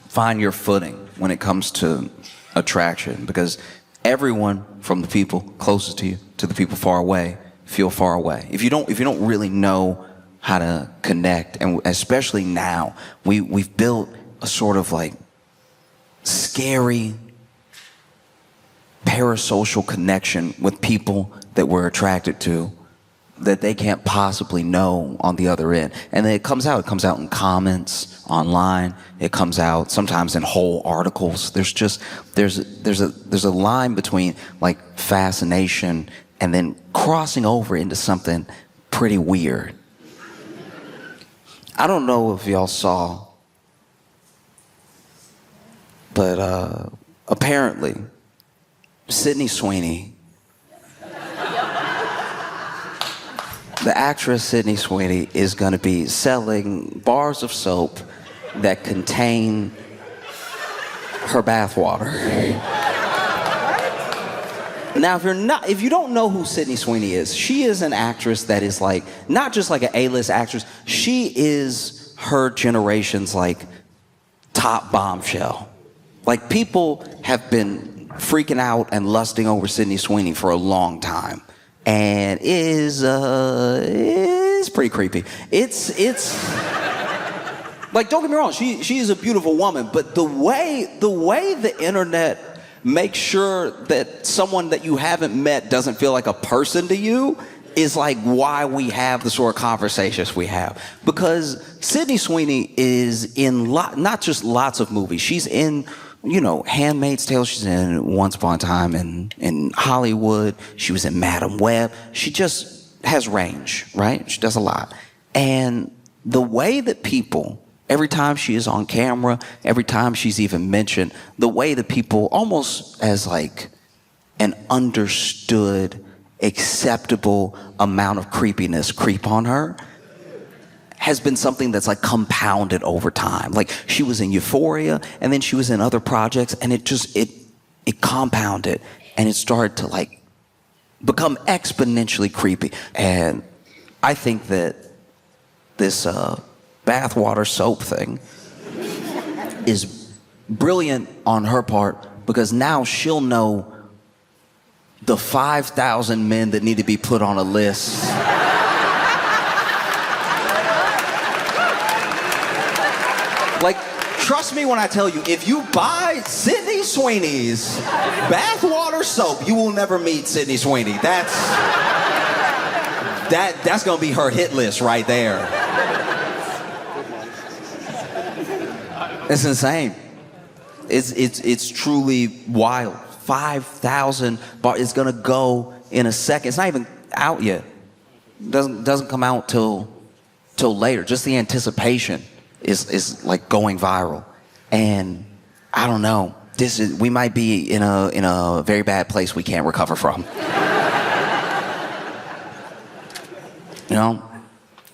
find your footing when it comes to attraction, because everyone, from the people closest to you to the people far away, feel far away. If you don't really know how to connect, and especially now, we've built a sort of like scary parasocial connection with people that we're attracted to that they can't possibly know on the other end. And then it comes out in comments online. It comes out sometimes in whole articles. There's a line between like fascination and then crossing over into something pretty weird. I don't know if y'all saw, but apparently Sydney Sweeney, the actress Sydney Sweeney, is going to be selling bars of soap that contain her bathwater. Now, if you don't know who Sydney Sweeney is, she is an actress that is like, not just like an A-list actress, she is her generation's like top bombshell. Like, people have been freaking out and lusting over Sydney Sweeney for a long time. And it is pretty creepy. It's like, don't get me wrong, she is a beautiful woman, but the way the internet makes sure that someone that you haven't met doesn't feel like a person to you is like why we have the sort of conversations we have. Because Sydney Sweeney is in not just lots of movies. She's in, Handmaid's Tale. She's in Once Upon a Time in Hollywood. She was in Madam Web. She just has range, right? She does a lot. And the way that people, every time she is on camera, every time she's even mentioned, the way that people, almost as like an understood, acceptable amount of creepiness creep on her, has been something that's like compounded over time. Like, she was in Euphoria, and then she was in other projects, and it compounded, and it started to like become exponentially creepy. And I think that this bathwater soap thing is brilliant on her part, because now she'll know the 5,000 men that need to be put on a list. Like, trust trust me when I tell you, if you buy Sydney Sweeney's bathwater soap, you will never meet Sydney Sweeney. That's gonna be her hit list right there. It's insane. It's truly wild. 5,000 bars. It's gonna go in a second. It's not even out yet. Doesn't come out till later. Just the anticipation is like going viral. And I don't know. We might be in a very bad place we can't recover from. You know,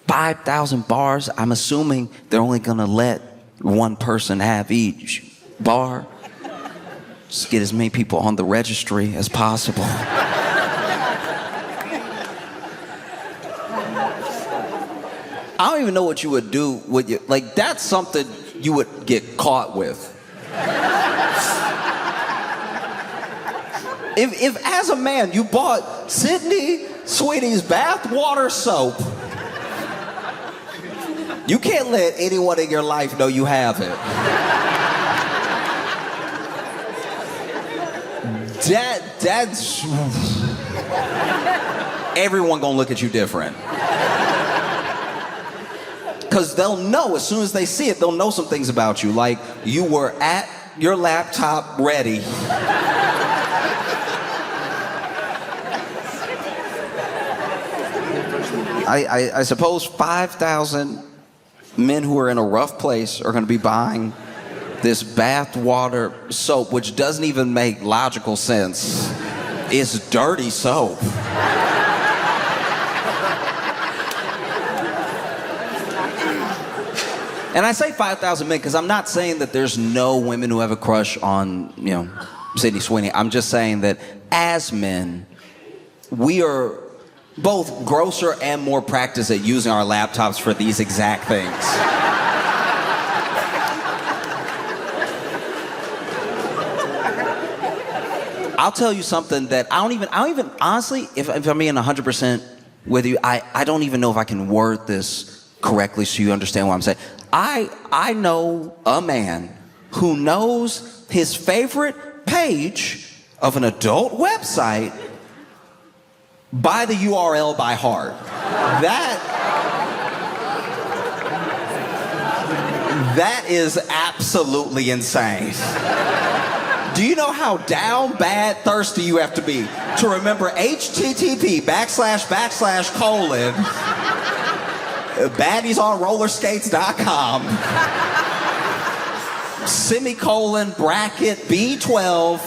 5,000 bars. I'm assuming they're only gonna let one person have each bar. Just get as many people on the registry as possible. I don't even know what you would do with you. Like, that's something you would get caught with. If as a man you bought Sydney Sweeney's bathwater soap, you can't let anyone in your life know you have it. That's everyone gonna look at you different. Because they'll know, as soon as they see it, they'll know some things about you. Like, you were at your laptop ready. I suppose 5,000 men who are in a rough place are going to be buying this bathwater soap, which doesn't even make logical sense. It's dirty soap. And I say 5,000 men because I'm not saying that there's no women who have a crush on, Sydney Sweeney. I'm just saying that as men, we are both grosser and more practiced at using our laptops for these exact things. I'll tell you something that I don't even honestly, if I'm being 100% with you, I don't even know if I can word this correctly so you understand what I'm saying. I know a man who knows his favorite page of an adult website by the URL by heart. That is absolutely insane. Do you know how down bad thirsty you have to be to remember http:// baddiesonrollerskates.com /bracket B12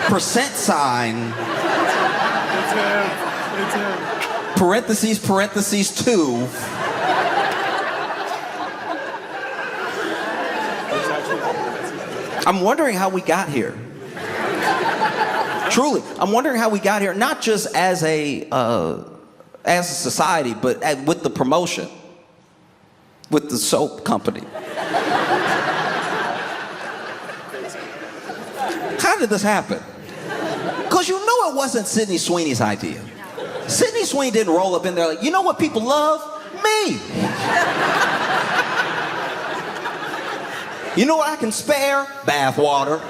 %. Parentheses 2. I'm wondering how we got here. Truly, I'm wondering how we got here, not just as a society, but with the promotion, with the soap company. How did this happen? Because you know it wasn't Sydney Sweeney's idea. Sydney Sweeney didn't roll up in there like, you know what people love? Me. You know what I can spare? Bathwater.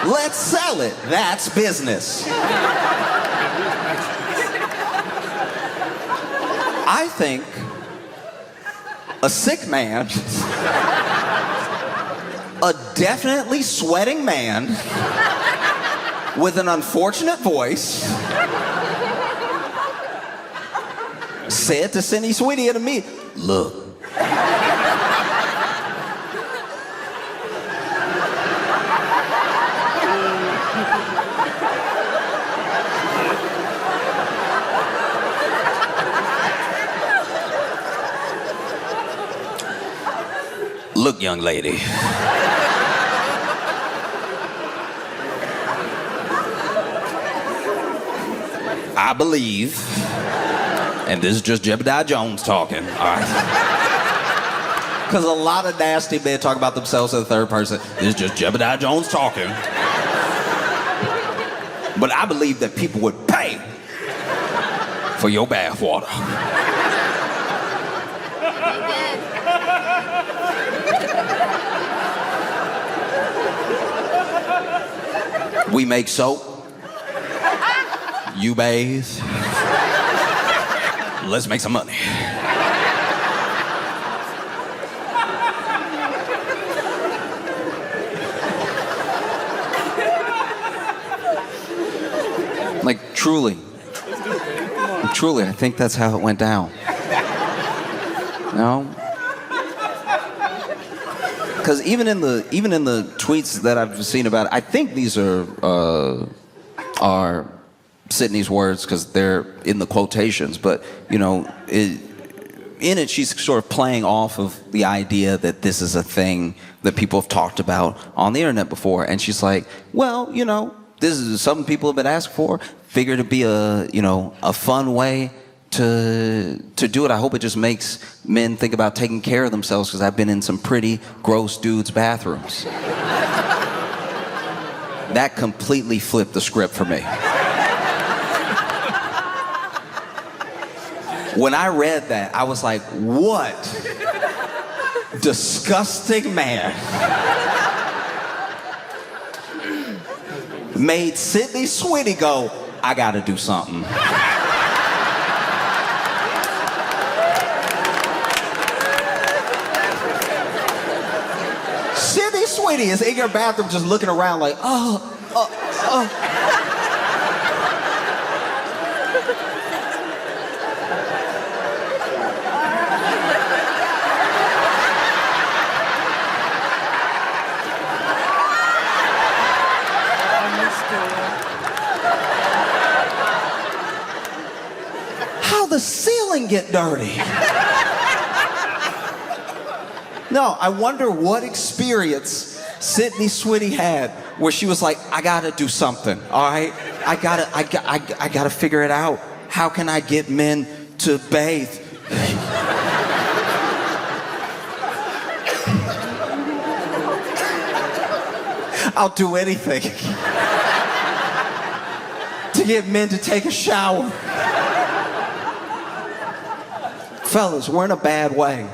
Let's sell it. That's business. I think a sick man, a definitely sweating man with an unfortunate voice said to Sydney Sweeney and me, look. Look, young lady. I believe, and this is just Jebediah Jones talking, all right? Because a lot of nasty men talk about themselves in the third person. This is just Jebediah Jones talking. But I believe that people would pay for your bathwater. We make soap. You bathe. Let's make some money. Like, truly, I think that's how it went down. You know? Because even in the tweets that I've seen about it, I think these are Sydney's words because they're in the quotations. But you know, in it, she's sort of playing off of the idea that this is a thing that people have talked about on the internet before, and she's like, well, you know, this is something people have been asked for. Figured to be a fun way to do it. I hope it just makes men think about taking care of themselves because I've been in some pretty gross dudes' bathrooms. That completely flipped the script for me. When I read that, I was like, what disgusting man made Sydney Sweeney go, I gotta do something. Sydney Sweeney is in your bathroom just looking around like, how the ceiling get dirty? No, I wonder what experience Sydney Sweeney had where she was like, I gotta do something, all right? I gotta figure it out. How can I get men to bathe? I'll do anything to get men to take a shower. Fellas, we're in a bad way.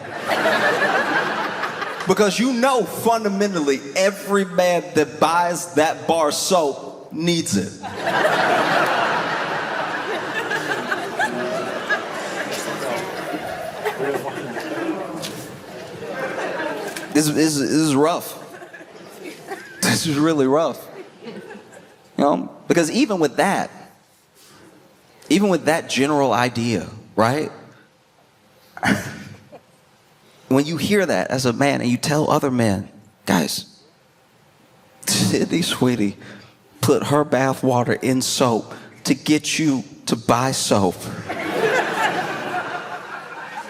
Because you know fundamentally every man that buys that bar soap needs it. This is rough. This is really rough. You know, because even with that general idea, right? When you hear that as a man and you tell other men, guys, Sydney Sweeney put her bath water in soap to get you to buy soap.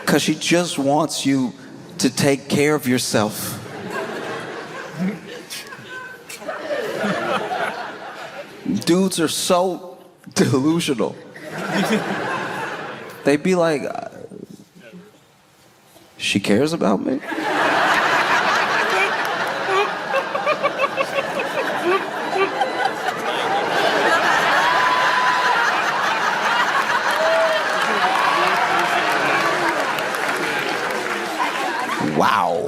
Because she just wants you to take care of yourself. Dudes are so delusional. They'd be like, she cares about me? Wow.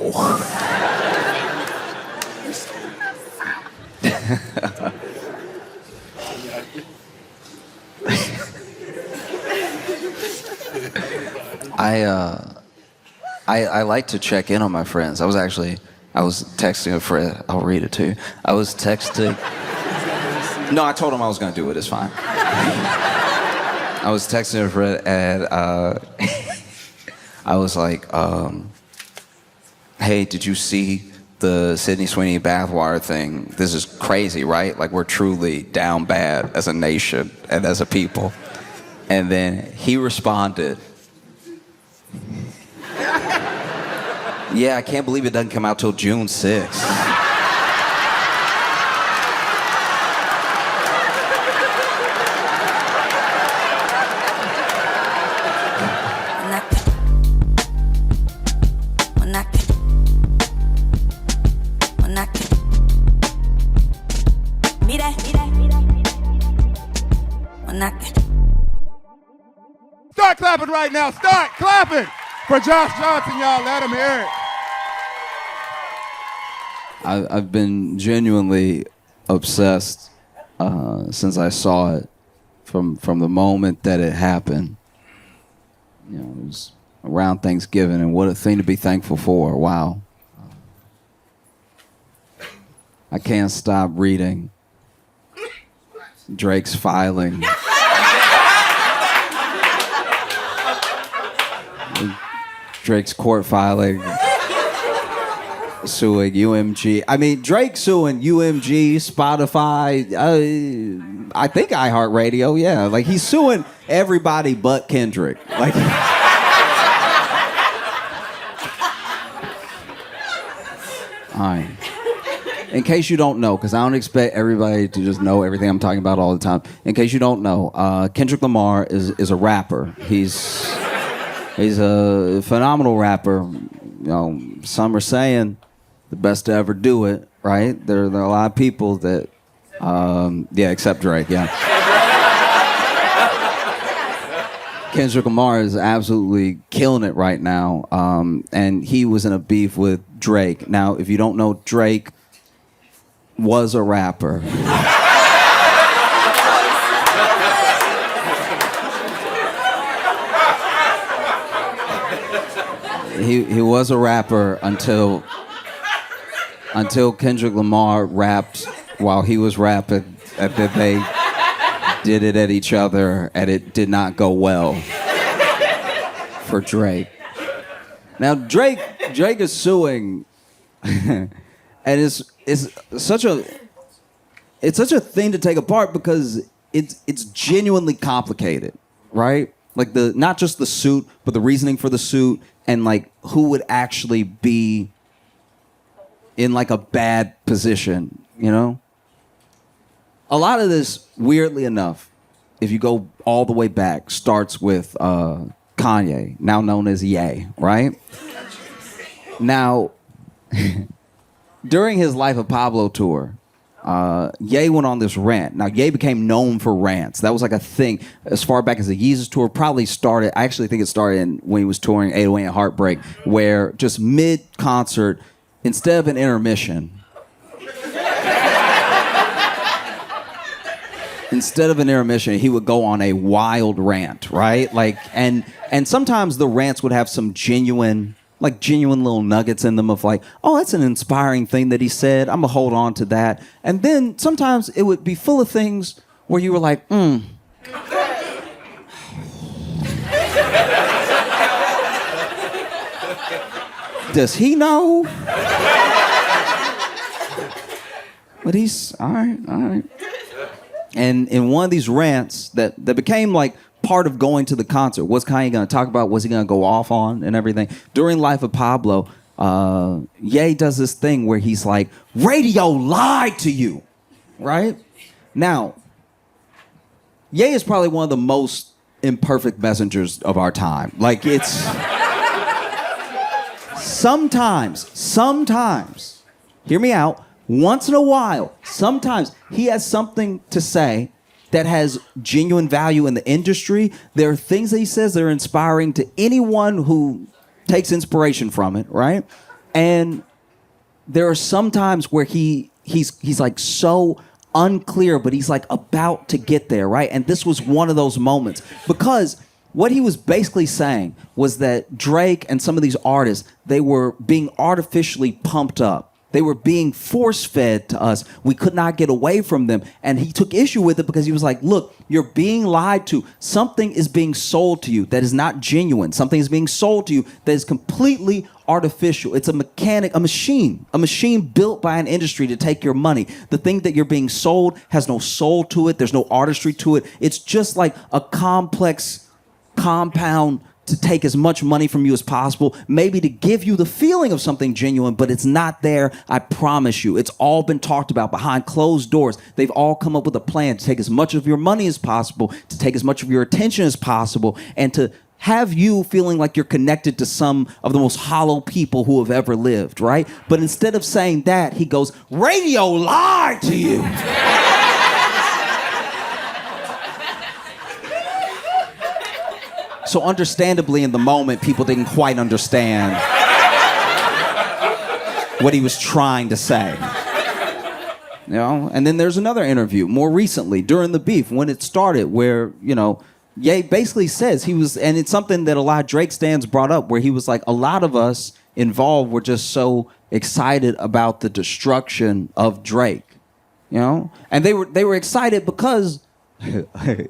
I like to check in on my friends. I was texting a friend. I'll read it to you. I was texting. No, I told him I was going to do it. It's fine. I was texting a friend and I was like, hey, did you see the Sydney Sweeney bathwater thing? This is crazy, right? Like, we're truly down bad as a nation and as a people. And then he responded, yeah, I can't believe it doesn't come out till June 6th.
Start clapping right now. Start clapping for Josh Johnson, y'all. Let him hear it.
I've been genuinely obsessed since I saw it from the moment that it happened. You know, it was around Thanksgiving, and what a thing to be thankful for. Wow. I can't stop reading Drake's filing. Drake's court filing, suing UMG. I mean, Drake suing UMG, Spotify, I think iHeartRadio, yeah. Like, he's suing everybody but Kendrick. Like, all right. In case you don't know, because I don't expect everybody to just know everything I'm talking about all the time. In case you don't know, Kendrick Lamar is a rapper. He's a phenomenal rapper. You know, some are saying the best to ever do it, right? There are a lot of people that, except Drake, yeah. Kendrick Lamar is absolutely killing it right now, and he was in a beef with Drake. Now, if you don't know, Drake was a rapper. He was a rapper until Kendrick Lamar rapped while he was rapping, and then they did it at each other, and it did not go well for Drake. Now Drake is suing, and it's such a thing to take apart because it's genuinely complicated, right? Like not just the suit, but the reasoning for the suit, and like who would actually be in like a bad position, you know? A lot of this, weirdly enough, if you go all the way back, starts with Kanye, now known as Ye, right? Now, during his Life of Pablo tour, Ye went on this rant. Now, Ye became known for rants. That was like a thing as far back as the Yeezus tour. Probably started, I actually think it started when he was touring 808 and Heartbreak, where just mid-concert, instead of an intermission, he would go on a wild rant, right? Like, and sometimes the rants would have some genuine little nuggets in them of like, oh, that's an inspiring thing that he said. I'm gonna hold on to that. And then sometimes it would be full of things where you were like, does he know? But he's all right. And in one of these rants that became like part of going to the concert, what's Kanye going to talk about? What's he going to go off on and everything? During Life of Pablo, Ye does this thing where he's like, radio lied to you, right? Now, Ye is probably one of the most imperfect messengers of our time. Like, it's sometimes, hear me out, once in a while, sometimes he has something to say that has genuine value in the industry. There are things that he says that are inspiring to anyone who takes inspiration from it, right? And there are some times where he's like so unclear, but he's like about to get there, right? And this was one of those moments, because what he was basically saying was that Drake and some of these artists, they were being artificially pumped up. They were being force-fed to us. We could not get away from them. And he took issue with it because he was like, look, you're being lied to. Something is being sold to you that is not genuine. Something is being sold to you that is completely artificial. It's a machine built by an industry to take your money. The thing that you're being sold has no soul to it. There's no artistry to it. It's just like a complex compound to take as much money from you as possible, maybe to give you the feeling of something genuine, but it's not there, I promise you. It's all been talked about behind closed doors. They've all come up with a plan to take as much of your money as possible, to take as much of your attention as possible, and to have you feeling like you're connected to some of the most hollow people who have ever lived, right? But instead of saying that, he goes, radio lied to you. So understandably, in the moment, people didn't quite understand what he was trying to say. You know, and then there's another interview more recently during the beef when it started where, Ye basically says he was, and it's something that a lot of Drake stans brought up where he was like, a lot of us involved were just so excited about the destruction of Drake, and they were excited because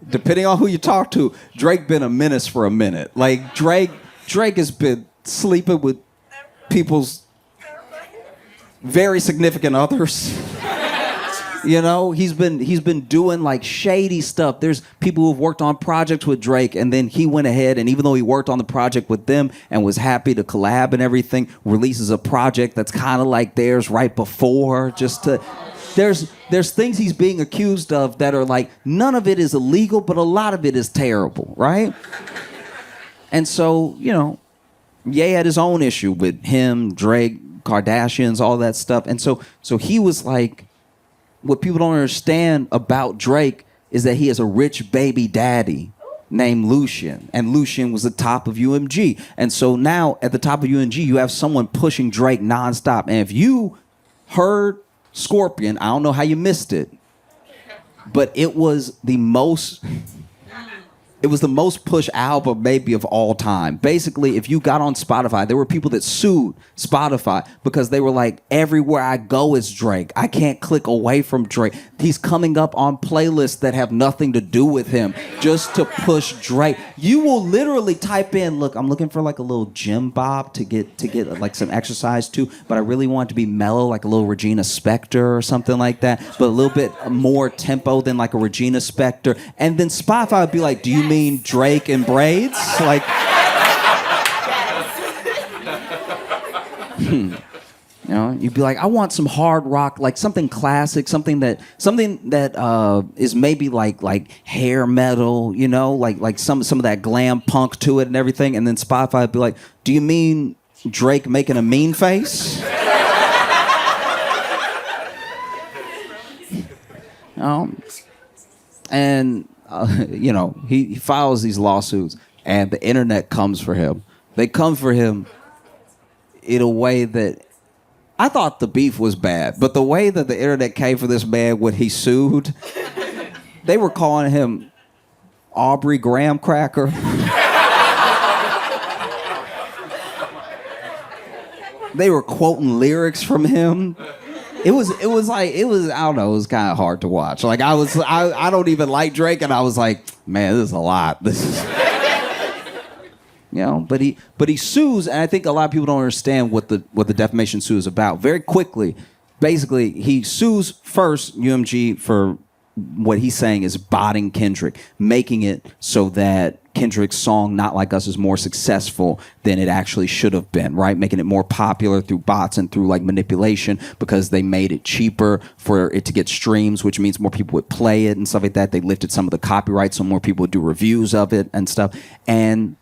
depending on who you talk to, Drake been a menace for a minute. Like Drake has been sleeping with people's very significant others. He's been doing like shady stuff. There's people who've worked on projects with Drake, and then he went ahead and even though he worked on the project with them and was happy to collab and everything, releases a project that's kind of like theirs right before, there's things he's being accused of that are like, none of it is illegal, but a lot of it is terrible, right? And so, Ye had his own issue with him, Drake, Kardashians, all that stuff. And so he was like, what people don't understand about Drake is that he has a rich baby daddy named Lucian, and Lucian was the top of UMG. And so now at the top of UMG, you have someone pushing Drake nonstop. And if you heard Scorpion, I don't know how you missed it, but it was the most pushed album maybe of all time. Basically, if you got on Spotify, there were people that sued Spotify because they were like, everywhere I go is Drake. I can't click away from Drake. He's coming up on playlists that have nothing to do with him just to push Drake. You will literally type in, look, I'm looking for like a little gym bob to get like some exercise too, but I really want it to be mellow, like a little Regina Spektor or something like that, but a little bit more tempo than like a Regina Spektor. And then Spotify would be like, do you mean Drake and braids? Like, you'd be like, I want some hard rock, like something classic, something that is maybe like hair metal, like some of that glam punk to it and everything. And then Spotify would be like, do you mean Drake making a mean face? And he files these lawsuits, and the internet comes for him. They come for him in a way that I thought the beef was bad, but the way that the internet came for this man when he sued, they were calling him Aubrey Graham Cracker. They were quoting lyrics from him. It was I don't know, it was kind of hard to watch. Like I don't even like Drake, and I was like, man, this is a lot. This is but he sues, and I think a lot of people don't understand what the defamation suit is about. Very quickly, basically, he sues first UMG for what he's saying is botting Kendrick, making it so that Kendrick's song Not Like Us is more successful than it actually should have been, right? Making it more popular through bots and through like manipulation because they made it cheaper for it to get streams, which means more people would play it and stuff like that. They lifted some of the copyright so more people would do reviews of it and stuff. And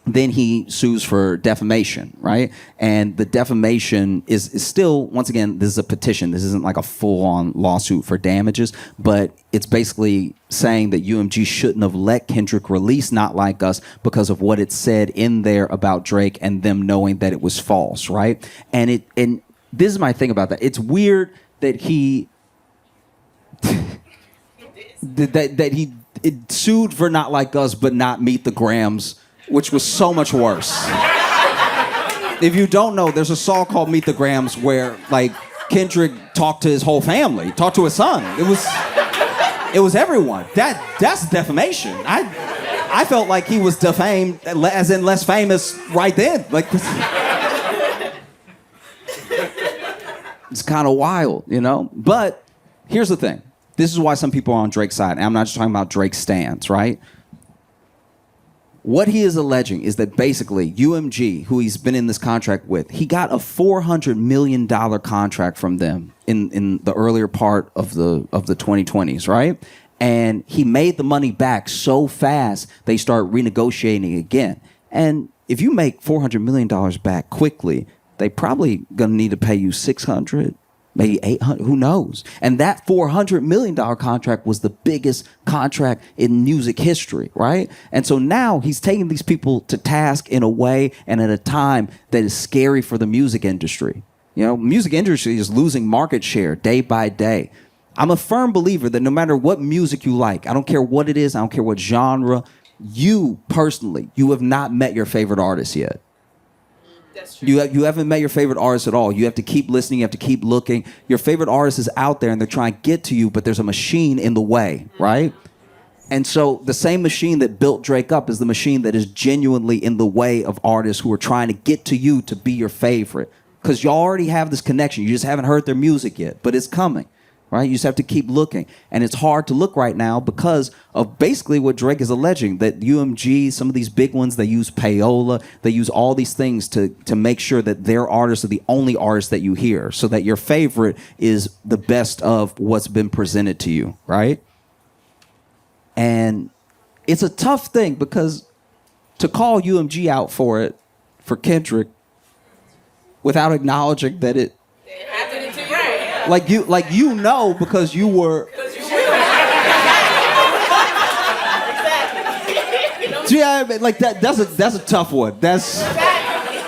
then he sues for defamation, right? And the defamation is still, once again, this is a petition. This isn't like a full-on lawsuit for damages, but it's basically saying that UMG shouldn't have let Kendrick release Not Like Us because of what it said in there about Drake and them knowing that it was false, right? And this is my thing about that. It's weird that he it sued for Not Like Us but not Meet the Grams, which was so much worse. If you don't know, there's a song called Meet the Grams where like Kendrick talked to his whole family, talked to his son. It was everyone. That's defamation. I felt like he was defamed, as in less famous right then. Like it's kind of wild, But here's the thing. This is why some people are on Drake's side, and I'm not just talking about Drake's stans, right? What he is alleging is that basically UMG, who he's been in this contract with, he got a $400 million contract from them in the earlier part of the 2020s, right? And he made the money back so fast, they start renegotiating again. And if you make $400 million back quickly, they probably gonna need to pay you $600, maybe $800, who knows? And that $400 million contract was the biggest contract in music history, right? And so now he's taking these people to task in a way and at a time that is scary for the music industry. Music industry is losing market share day by day. I'm a firm believer that no matter what music you like, I don't care what it is, I don't care what genre, you personally, you have not met your favorite artist yet.
That's true.
You haven't met your favorite artist at all. You have to keep listening. You have to keep looking. Your favorite artist is out there, and they're trying to get to you, but there's a machine in the way, right? And so the same machine that built Drake up is the machine that is genuinely in the way of artists who are trying to get to you to be your favorite. Because you already have this connection. You just haven't heard their music yet, but it's coming. Right? You just have to keep looking. And it's hard to look right now because of basically what Drake is alleging, that UMG, some of these big ones, they use payola, they use all these things to make sure that their artists are the only artists that you hear, so that your favorite is the best of what's been presented to you, right? And it's a tough thing because to call UMG out for it, for Kendrick, without acknowledging that it Like you know because you were. Yeah, like that's a tough one. That's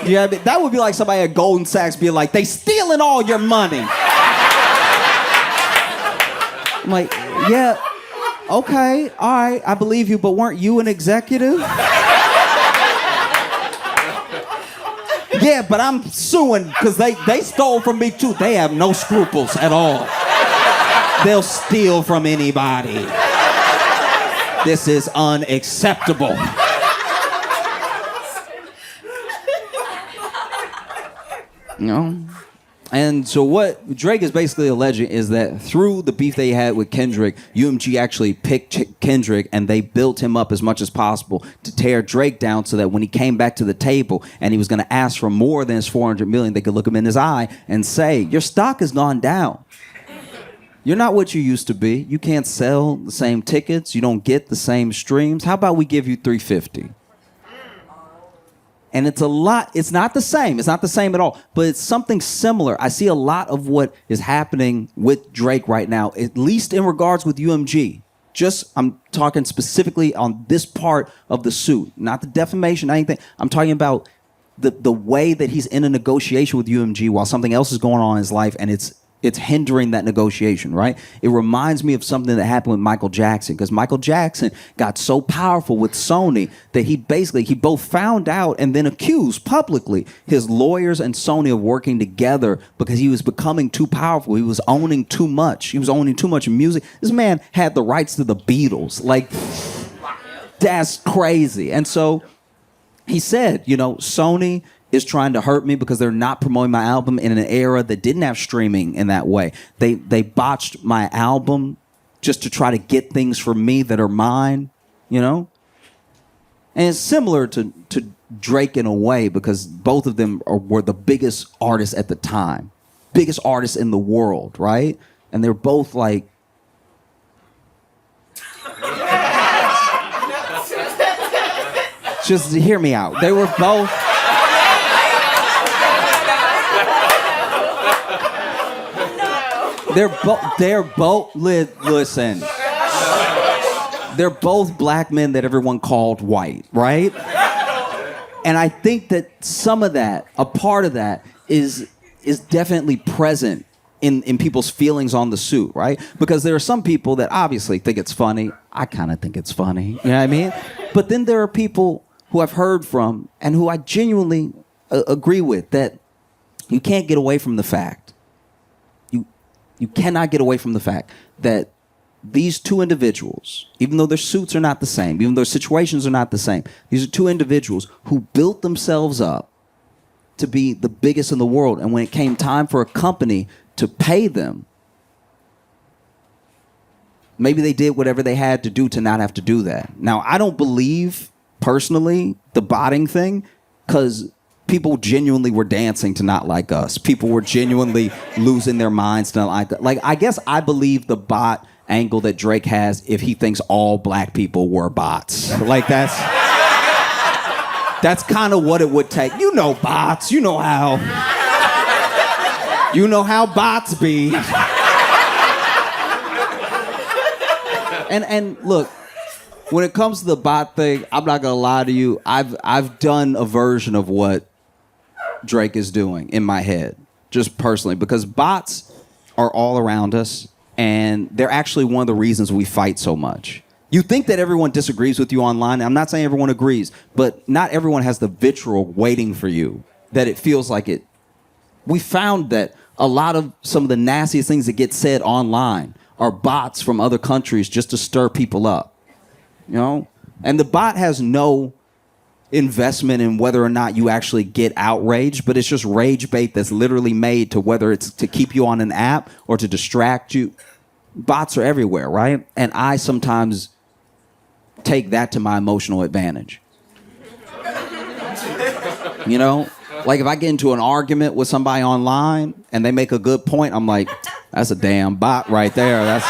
yeah, that would be like somebody at Goldman Sachs being like, they stealing all your money. I'm like, yeah, okay, all right, I believe you, but weren't you an executive? Yeah, but I'm suing because they stole from me too. They have no scruples at all. They'll steal from anybody. This is unacceptable. You know? And so what Drake is basically alleging is that through the beef they had with Kendrick, UMG actually picked Kendrick and they built him up as much as possible to tear Drake down so that when he came back to the table and he was going to ask for more than his $400 million, they could look him in his eye and say, your stock has gone down. You're not what you used to be. You can't sell the same tickets. You don't get the same streams. How about we give you $350? And it's a lot. It's not the same. It's not the same at all. But it's something similar. I see a lot of what is happening with Drake right now, at least in regards with UMG. Just, I'm talking specifically on this part of the suit, not the defamation, anything. I'm talking about the way that he's in a negotiation with UMG while something else is going on in his life, and it's hindering that negotiation, right? It reminds me of something that happened with Michael Jackson, because Michael Jackson got so powerful with Sony that he both found out and then accused publicly his lawyers and Sony of working together because he was becoming too powerful. He was owning too much. He was owning too much music. This man had the rights to the Beatles. Like, that's crazy. And so he said, Sony is trying to hurt me because they're not promoting my album in an era that didn't have streaming in that way. They botched my album just to try to get things from me that are mine, And it's similar to Drake in a way because both of them were the biggest artists at the time. Biggest artists in the world, right? And they're both like... Just hear me out. They were both... Listen. They're both black men that everyone called white, right? And I think that some of that, a part of that, is definitely present in people's feelings on the suit, right? Because there are some people that obviously think it's funny. I kind of think it's funny, you know what I mean? But then there are people who I've heard from and who I genuinely agree with that you can't get away from the fact. You cannot get away from the fact that these two individuals, even though their suits are not the same, even though their situations are not the same, these are two individuals who built themselves up to be the biggest in the world. And when it came time for a company to pay them, maybe they did whatever they had to do to not have to do that. Now, I don't believe, personally, the botting thing, because people genuinely were dancing to Not Like Us. People were genuinely losing their minds to Not Like Us. Like, I guess I believe the bot angle that Drake has if he thinks all black people were bots. Like, that's kind of what it would take. You know bots. You know how bots be. And look, when it comes to the bot thing, I'm not gonna lie to you. I've done a version of what Drake is doing in my head, just personally, because bots are all around us. and they're actually one of the reasons we fight so much. You think that everyone disagrees with you online. I'm not saying everyone agrees, but not everyone has the vitriol waiting for you, that it feels like it. We found that a lot of some of the nastiest things that get said online are bots from other countries just to stir people up, you know? And the bot has no investment in whether or not you actually get outraged, but it's just rage bait that's literally made to whether it's to keep you on an app or to distract you. Bots are everywhere, right? And I sometimes take that to my emotional advantage. You know? Like if I get into an argument with somebody online and they make a good point, I'm like, that's a damn bot right there. That's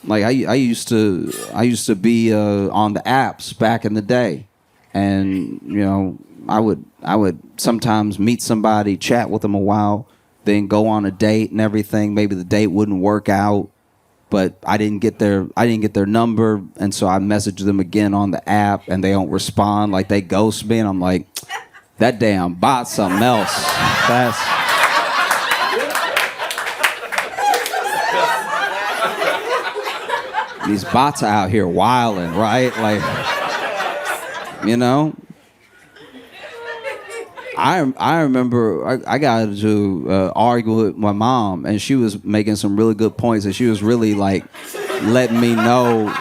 like I used to be on the apps back in the day, and you know I would sometimes meet somebody, chat with them a while, then go on a date and everything. Maybe the date wouldn't work out, but I didn't get their number, and so I messaged them again on the app, and they don't respond. Like they ghost me, and I'm like, that damn bot's something else. These bots are out here wilding, right? Like, you know. I remember I got to argue with my mom, and she was making some really good points, and she was really like letting me know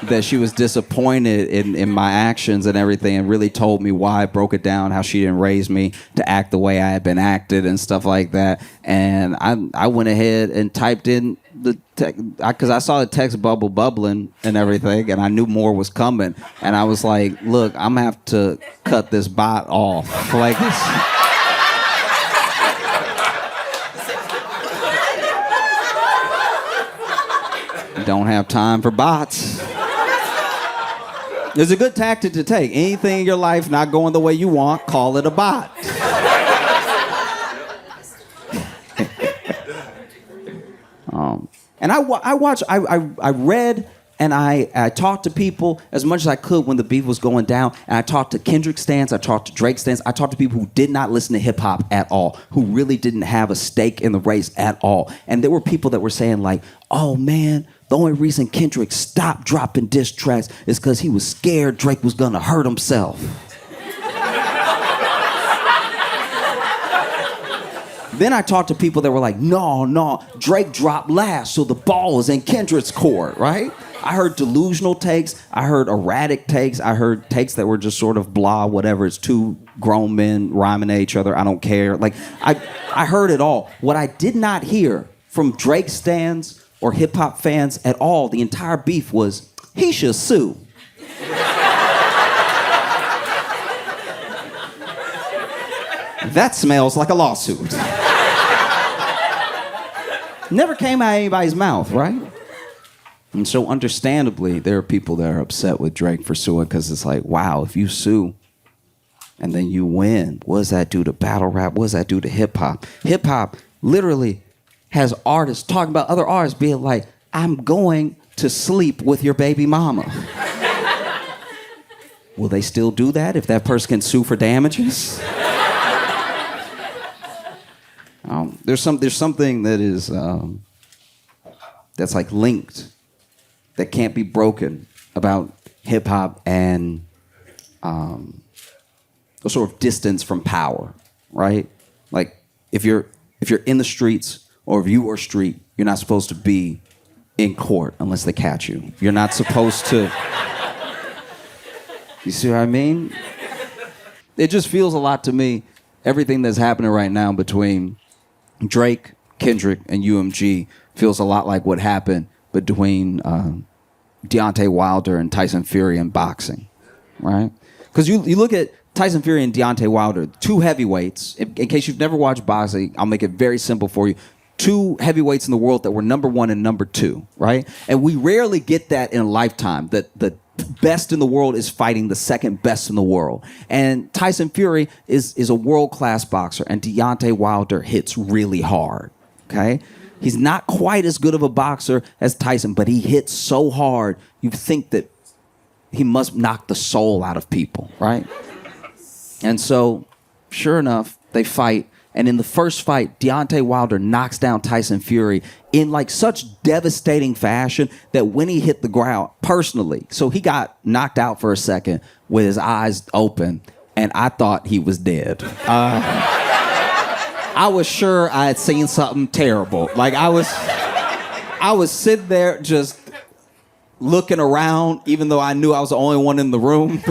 that she was disappointed in my actions and everything, and really told me why. Broke it down, how she didn't raise me to act the way I had been acted and stuff like that. And I went ahead and typed in the text, because I saw the text bubbling and everything, and I knew more was coming. And I was like, look, I'm gonna have to cut this bot off. Like this. Don't have time for bots. It's a good tactic to take. Anything in your life not going the way you want, call it a bot. And I read and I talked to people as much as I could when the beef was going down. And I talked to Kendrick stans, I talked to Drake stans, I talked to people who did not listen to hip hop at all, who really didn't have a stake in the race at all. And there were people that were saying like, oh man, the only reason Kendrick stopped dropping diss tracks is because he was scared Drake was gonna hurt himself. Then I talked to people that were like, no, Drake dropped last, so the ball is in Kendrick's court, right? I heard delusional takes, I heard erratic takes, I heard takes that were just sort of blah, whatever. It's two grown men rhyming at each other, I don't care. Like, I heard it all. What I did not hear from Drake stans or hip-hop fans at all, the entire beef was, he should sue. That smells like a lawsuit. Never came out of anybody's mouth, right? And so understandably, there are people that are upset with Drake for suing, because it's like, wow, if you sue and then you win, what does that do to battle rap? What does that do to hip hop? Hip hop literally has artists talking about other artists being like, I'm going to sleep with your baby mama. Will they still do that if that person can sue for damages? There's something that is that's like linked, that can't be broken about hip hop and a sort of distance from power, right? Like if you're in the streets, or if you are street, you're not supposed to be in court unless they catch you. You're not supposed to. You see what I mean? It just feels a lot to me, everything that's happening right now between Drake, Kendrick, and UMG feels a lot like what happened between Deontay Wilder and Tyson Fury in boxing, right? Because you look at Tyson Fury and Deontay Wilder, two heavyweights. In case you've never watched boxing, I'll make it very simple for you. Two heavyweights in the world that were number one and number two, right? And we rarely get that in a lifetime, that the best in the world is fighting the second best in the world. And Tyson Fury is a world-class boxer, and Deontay Wilder hits really hard, okay? He's not quite as good of a boxer as Tyson, but he hits so hard, you think that he must knock the soul out of people, right? And so, sure enough, they fight. And in the first fight, Deontay Wilder knocks down Tyson Fury in like such devastating fashion that when he hit the ground, personally, so he got knocked out for a second with his eyes open, and I thought he was dead. I was sure I had seen something terrible. Like I was sitting there just looking around, even though I knew I was the only one in the room.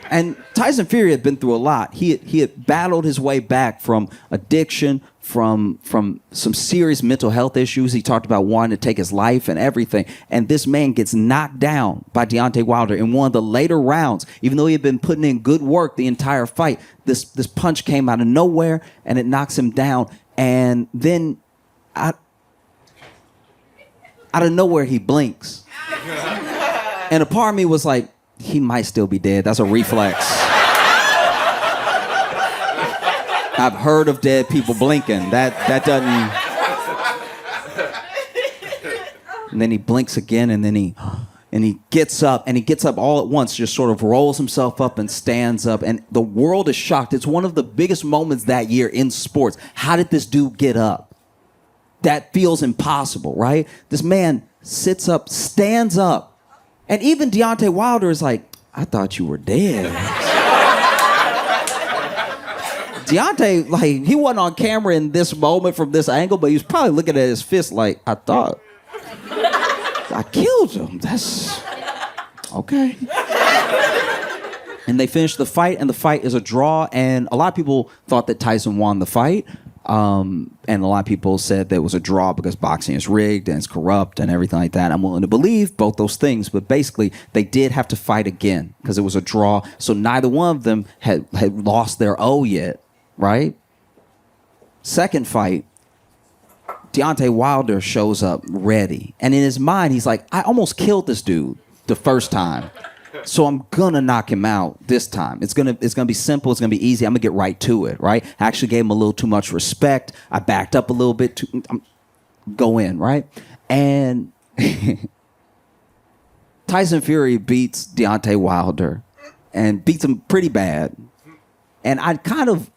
And Tyson Fury had been through a lot. He had battled his way back from addiction, from some serious mental health issues. He talked about wanting to take his life and everything. And this man gets knocked down by Deontay Wilder in one of the later rounds. Even though he had been putting in good work the entire fight, this punch came out of nowhere and it knocks him down. And then out of nowhere, he blinks. And a part of me was like, he might still be dead. That's a reflex. I've heard of dead people blinking. That doesn't... And then he blinks again, and then he gets up, and he gets up all at once, just sort of rolls himself up and stands up, and the world is shocked. It's one of the biggest moments that year in sports. How did this dude get up? That feels impossible, right? This man sits up, stands up, and even Deontay Wilder is like, I thought you were dead. Deontay, like, he wasn't on camera in this moment from this angle, but he was probably looking at his fist like, I thought I killed him. That's okay. And they finished the fight, and the fight is a draw, and a lot of people thought that Tyson won the fight. And a lot of people said that it was a draw because boxing is rigged and it's corrupt and everything like that. I'm willing to believe both those things, but basically they did have to fight again because it was a draw. So neither one of them had lost their O yet, right? Second fight, Deontay Wilder shows up ready. And in his mind, he's like, I almost killed this dude the first time. So I'm gonna knock him out this time. It's gonna be simple. It's gonna be easy. I'm gonna get right to it, right? I actually gave him a little too much respect. I backed up a little bit. Go in, right? And Tyson Fury beats Deontay Wilder and beats him pretty bad. And I kind of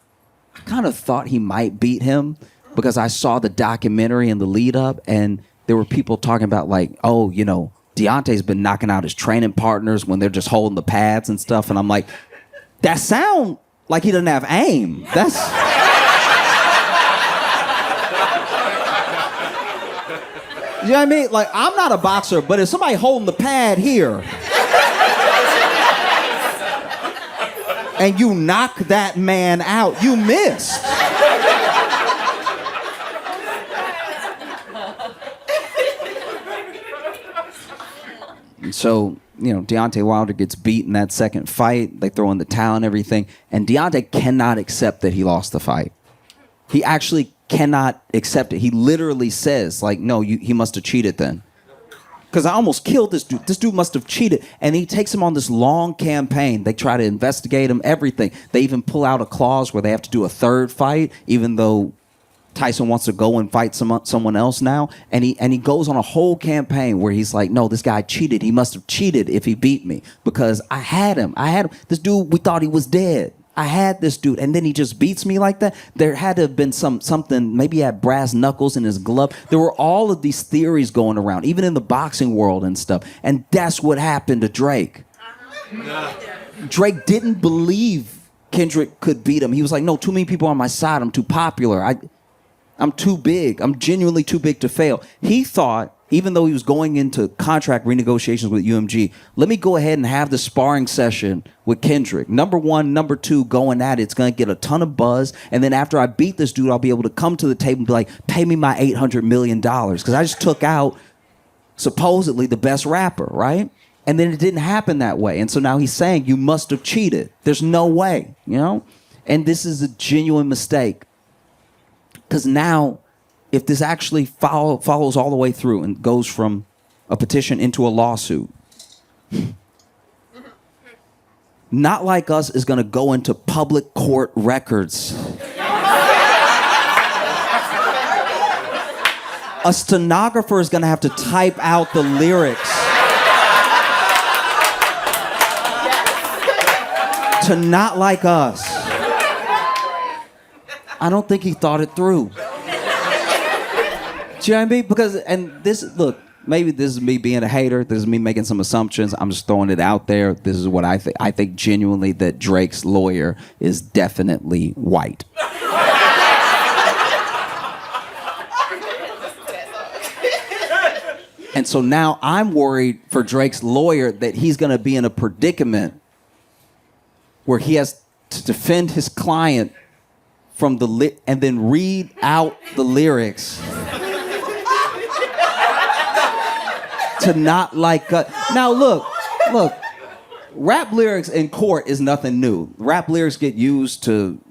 thought he might beat him because I saw the documentary and the lead up, and there were people talking about like, oh, you know, Deontay's been knocking out his training partners when they're just holding the pads and stuff. And I'm like, that sound like he doesn't have aim. That's... You know what I mean? Like, I'm not a boxer, but if somebody holding the pad here and you knock that man out, you missed. So, you know, Deontay Wilder gets beat in that second fight. They throw in the towel and everything. And Deontay cannot accept that he lost the fight. He actually cannot accept it. He literally says, like, no, he must have cheated then. Because I almost killed this dude. This dude must have cheated. And he takes him on this long campaign. They try to investigate him, everything. They even pull out a clause where they have to do a third fight, even though Tyson wants to go and fight someone else now, and he goes on a whole campaign where he's like, no, this guy cheated. He must have cheated if he beat me because I had him. This dude, we thought he was dead. I had this dude, and then he just beats me like that. There had to have been something. Maybe he had brass knuckles in his glove. There were all of these theories going around, even in the boxing world and stuff. And that's what happened to Drake. Drake didn't believe Kendrick could beat him. He was like, no, too many people on my side. I'm too popular. I'm too big. I'm genuinely too big to fail. He thought, even though he was going into contract renegotiations with UMG, let me go ahead and have the sparring session with Kendrick. Number one, number two, going at it. It's going to get a ton of buzz. And then after I beat this dude, I'll be able to come to the table and be like, pay me my $800 million. Because I just took out supposedly the best rapper, right? And then it didn't happen that way. And so now he's saying, you must have cheated. There's no way, you know? And this is a genuine mistake. Because now, if this actually follows all the way through and goes from a petition into a lawsuit, Not Like Us is going to go into public court records. A stenographer is going to have to type out the lyrics to Not Like Us. I don't think he thought it through. Do you know what I mean? Because, and this, look, maybe this is me being a hater. This is me making some assumptions. I'm just throwing it out there. This is what I think. I think genuinely that Drake's lawyer is definitely white. And so now I'm worried for Drake's lawyer that he's going to be in a predicament where he has to defend his client from the and then read out the lyrics to Not Like Us. Now look, rap lyrics in court is nothing new. Rap lyrics get used to,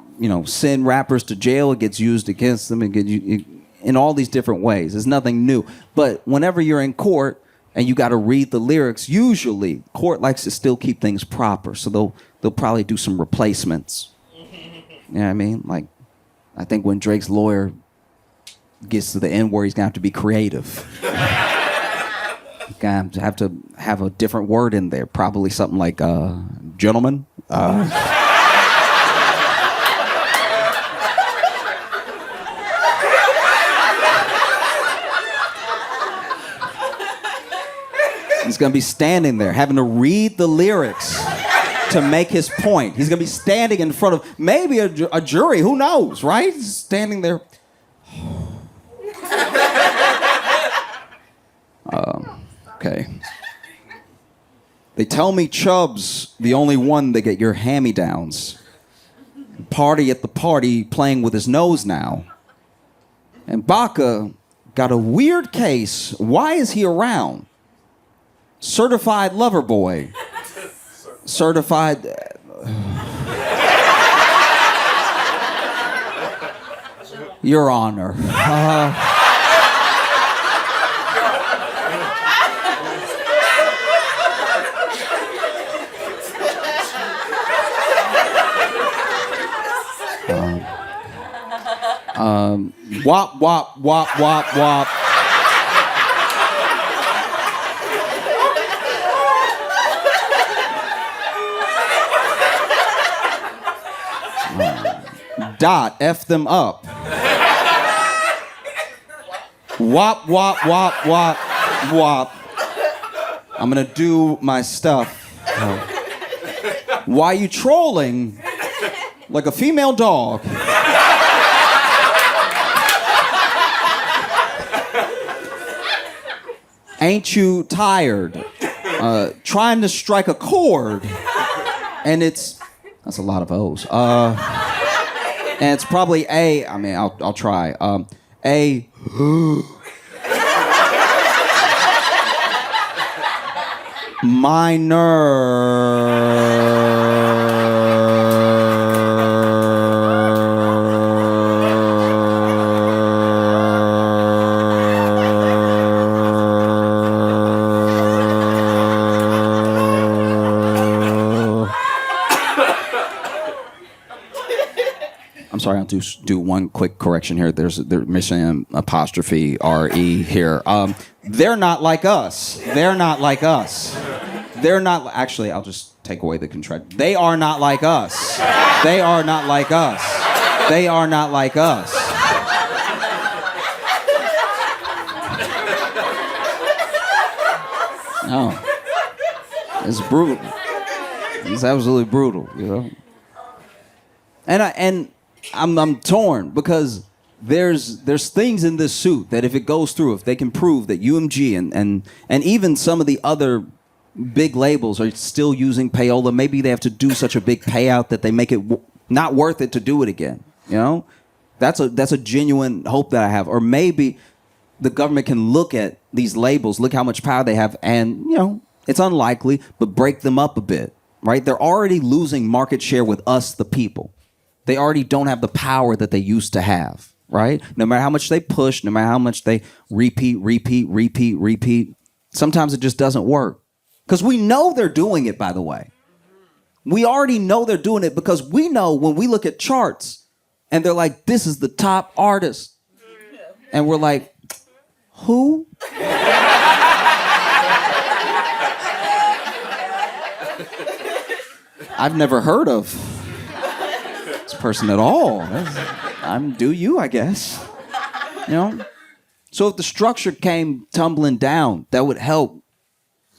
send rappers to jail. It gets used against them and in all these different ways. It's nothing new. But whenever you're in court and you got to read the lyrics, usually court likes to still keep things proper. So they'll probably do some replacements. You know what I mean? Like, I think when Drake's lawyer gets to the end where he's going to have to be creative. He's going to have a different word in there. Probably something like, gentlemen. He's going to be standing there having to read the lyrics to make his point. He's going to be standing in front of maybe a jury. Who knows, right? He's standing there. Okay. They tell me Chubb's the only one that get your hand-me-downs. Party at the party playing with his nose now. And Baca got a weird case. Why is he around? Certified lover boy. Certified. Your Honor. Wop, wop, wop, wop, wop. Dot, F them up. Wop, wop, wop, wop, wop. I'm gonna do my stuff. Why you trolling like a female dog? Ain't you tired? Trying to strike a chord. And that's a lot of O's. And it's probably I'll try. A. Minor. I'm sorry, I'll do one quick correction here. They're missing apostrophe R-E here. They're not like us. They're not like us. They're not, actually, I'll just take away the contract. They are not like us. They are not like us. They are not like us. No. It's brutal. It's absolutely brutal, And I'm torn because there's things in this suit that if it goes through, if they can prove that UMG and even some of the other big labels are still using payola, maybe they have to do such a big payout that they make it not worth it to do it again. That's a genuine hope that I have. Or maybe the government can look at these labels, look how much power they have, and it's unlikely, but break them up a bit. Right? They're already losing market share with us, the people. They already don't have the power that they used to have, right? No matter how much they push, no matter how much they repeat, sometimes it just doesn't work. Because we know they're doing it, by the way. We already know they're doing it because we know when we look at charts and they're like, this is the top artist. And we're like, who? I've never heard of this person at all. Do you, I guess. You know? So if the structure came tumbling down, that would help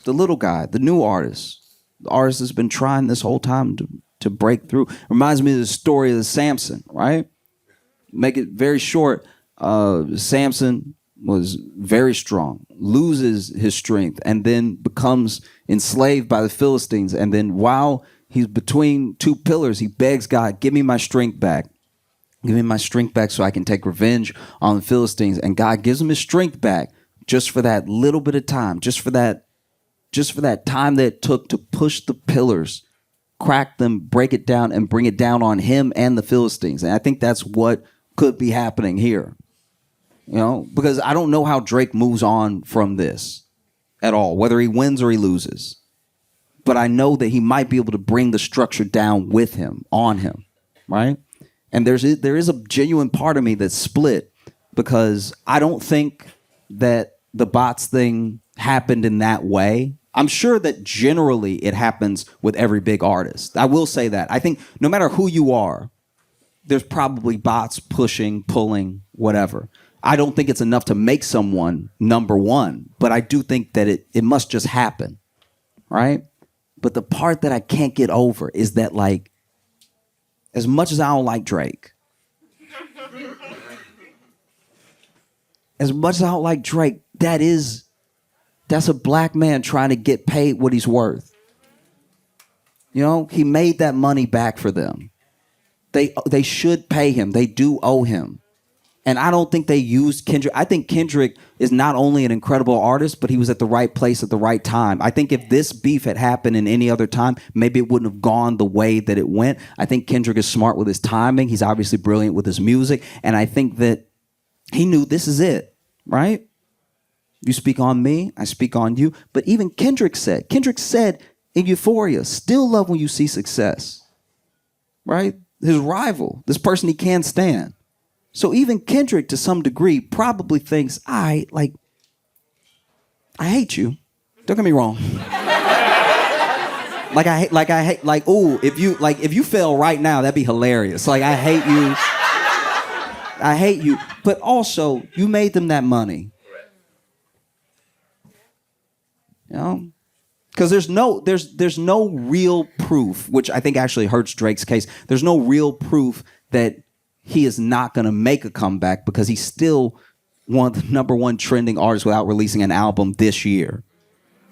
the little guy, the new artist. The artist has been trying this whole time to break through. Reminds me of the story of Samson, right? Make it very short. Samson was very strong, loses his strength, and then becomes enslaved by the Philistines. And then while he's between two pillars, he begs God, give me my strength back. Give me my strength back so I can take revenge on the Philistines. And God gives him his strength back just for that little bit of time, just for that time that it took to push the pillars, crack them, break it down, and bring it down on him and the Philistines. And I think that's what could be happening here. You know, because I don't know how Drake moves on from this at all, whether he wins or he loses. But I know that he might be able to bring the structure down with him, on him, right? And there is a genuine part of me that's split because I don't think that the bots thing happened in that way. I'm sure that generally it happens with every big artist. I will say that. I think no matter who you are, there's probably bots pushing, pulling, whatever. I don't think it's enough to make someone number one, but I do think that it must just happen, right? But the part that I can't get over is that, like, as much as I don't like Drake, that's a black man trying to get paid what he's worth. You know, he made that money back for them. They should pay him. They do owe him. And I don't think they used Kendrick. I think Kendrick is not only an incredible artist, but he was at the right place at the right time. I think if this beef had happened in any other time, maybe it wouldn't have gone the way that it went. I think Kendrick is smart with his timing. He's obviously brilliant with his music. And I think that he knew this is it, right? You speak on me, I speak on you. But even Kendrick said in Euphoria, still love when you see success, right? His rival, this person he can't stand. So even Kendrick, to some degree, probably thinks, I hate you. Don't get me wrong. If you fail right now, that'd be hilarious. Like, I hate you. But also, you made them that money. You know? Because there's no real proof, which I think actually hurts Drake's case. There's no real proof that he is not going to make a comeback because he's still one of the number one trending artists without releasing an album this year,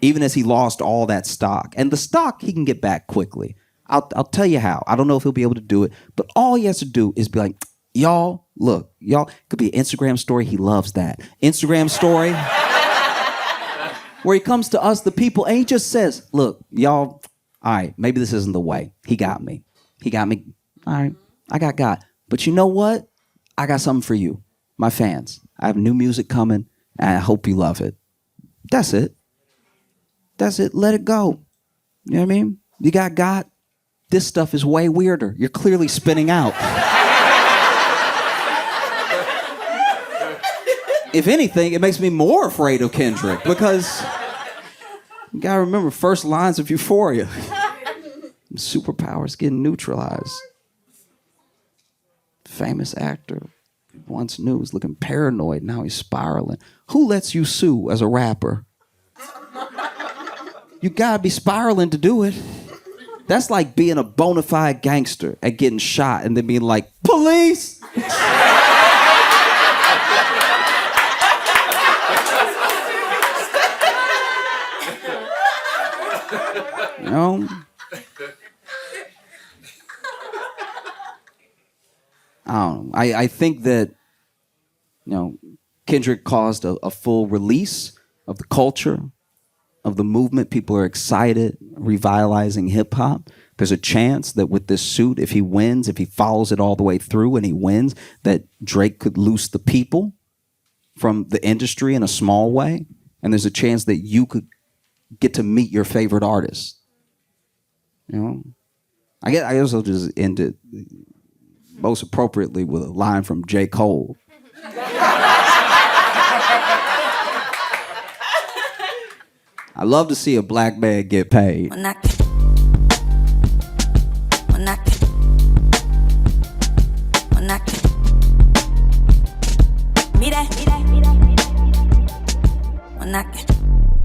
even as he lost all that stock. And the stock he can get back quickly. I'll tell you how. I don't know if he'll be able to do it, but all he has to do is be like, y'all, look, y'all, could be an Instagram story. He loves that. Instagram story where he comes to us, the people, and he just says, look, y'all, all right, maybe this isn't the way. He got me. All right, I got God. But you know what? I got something for you, my fans. I have new music coming, and I hope you love it. That's it. Let it go. You know what I mean? You got God. This stuff is way weirder. You're clearly spinning out. If anything, it makes me more afraid of Kendrick because you gotta remember first lines of Euphoria. Superpowers getting neutralized. Famous actor once knew was looking paranoid. Now he's spiraling. Who lets you sue as a rapper? You gotta be spiraling to do it. That's like being a bona fide gangster and getting shot and then being like, police! You know? I don't know. I think that, you know, Kendrick caused a full release of the culture, of the movement. People are excited, revitalizing hip hop. There's a chance that with this suit, if he wins, if he follows it all the way through and he wins, that Drake could loose the people from the industry in a small way. And there's a chance that you could get to meet your favorite artist. You know? I guess I'll just end it most appropriately with a line from J. Cole. I love to see a black man get paid.
When I When I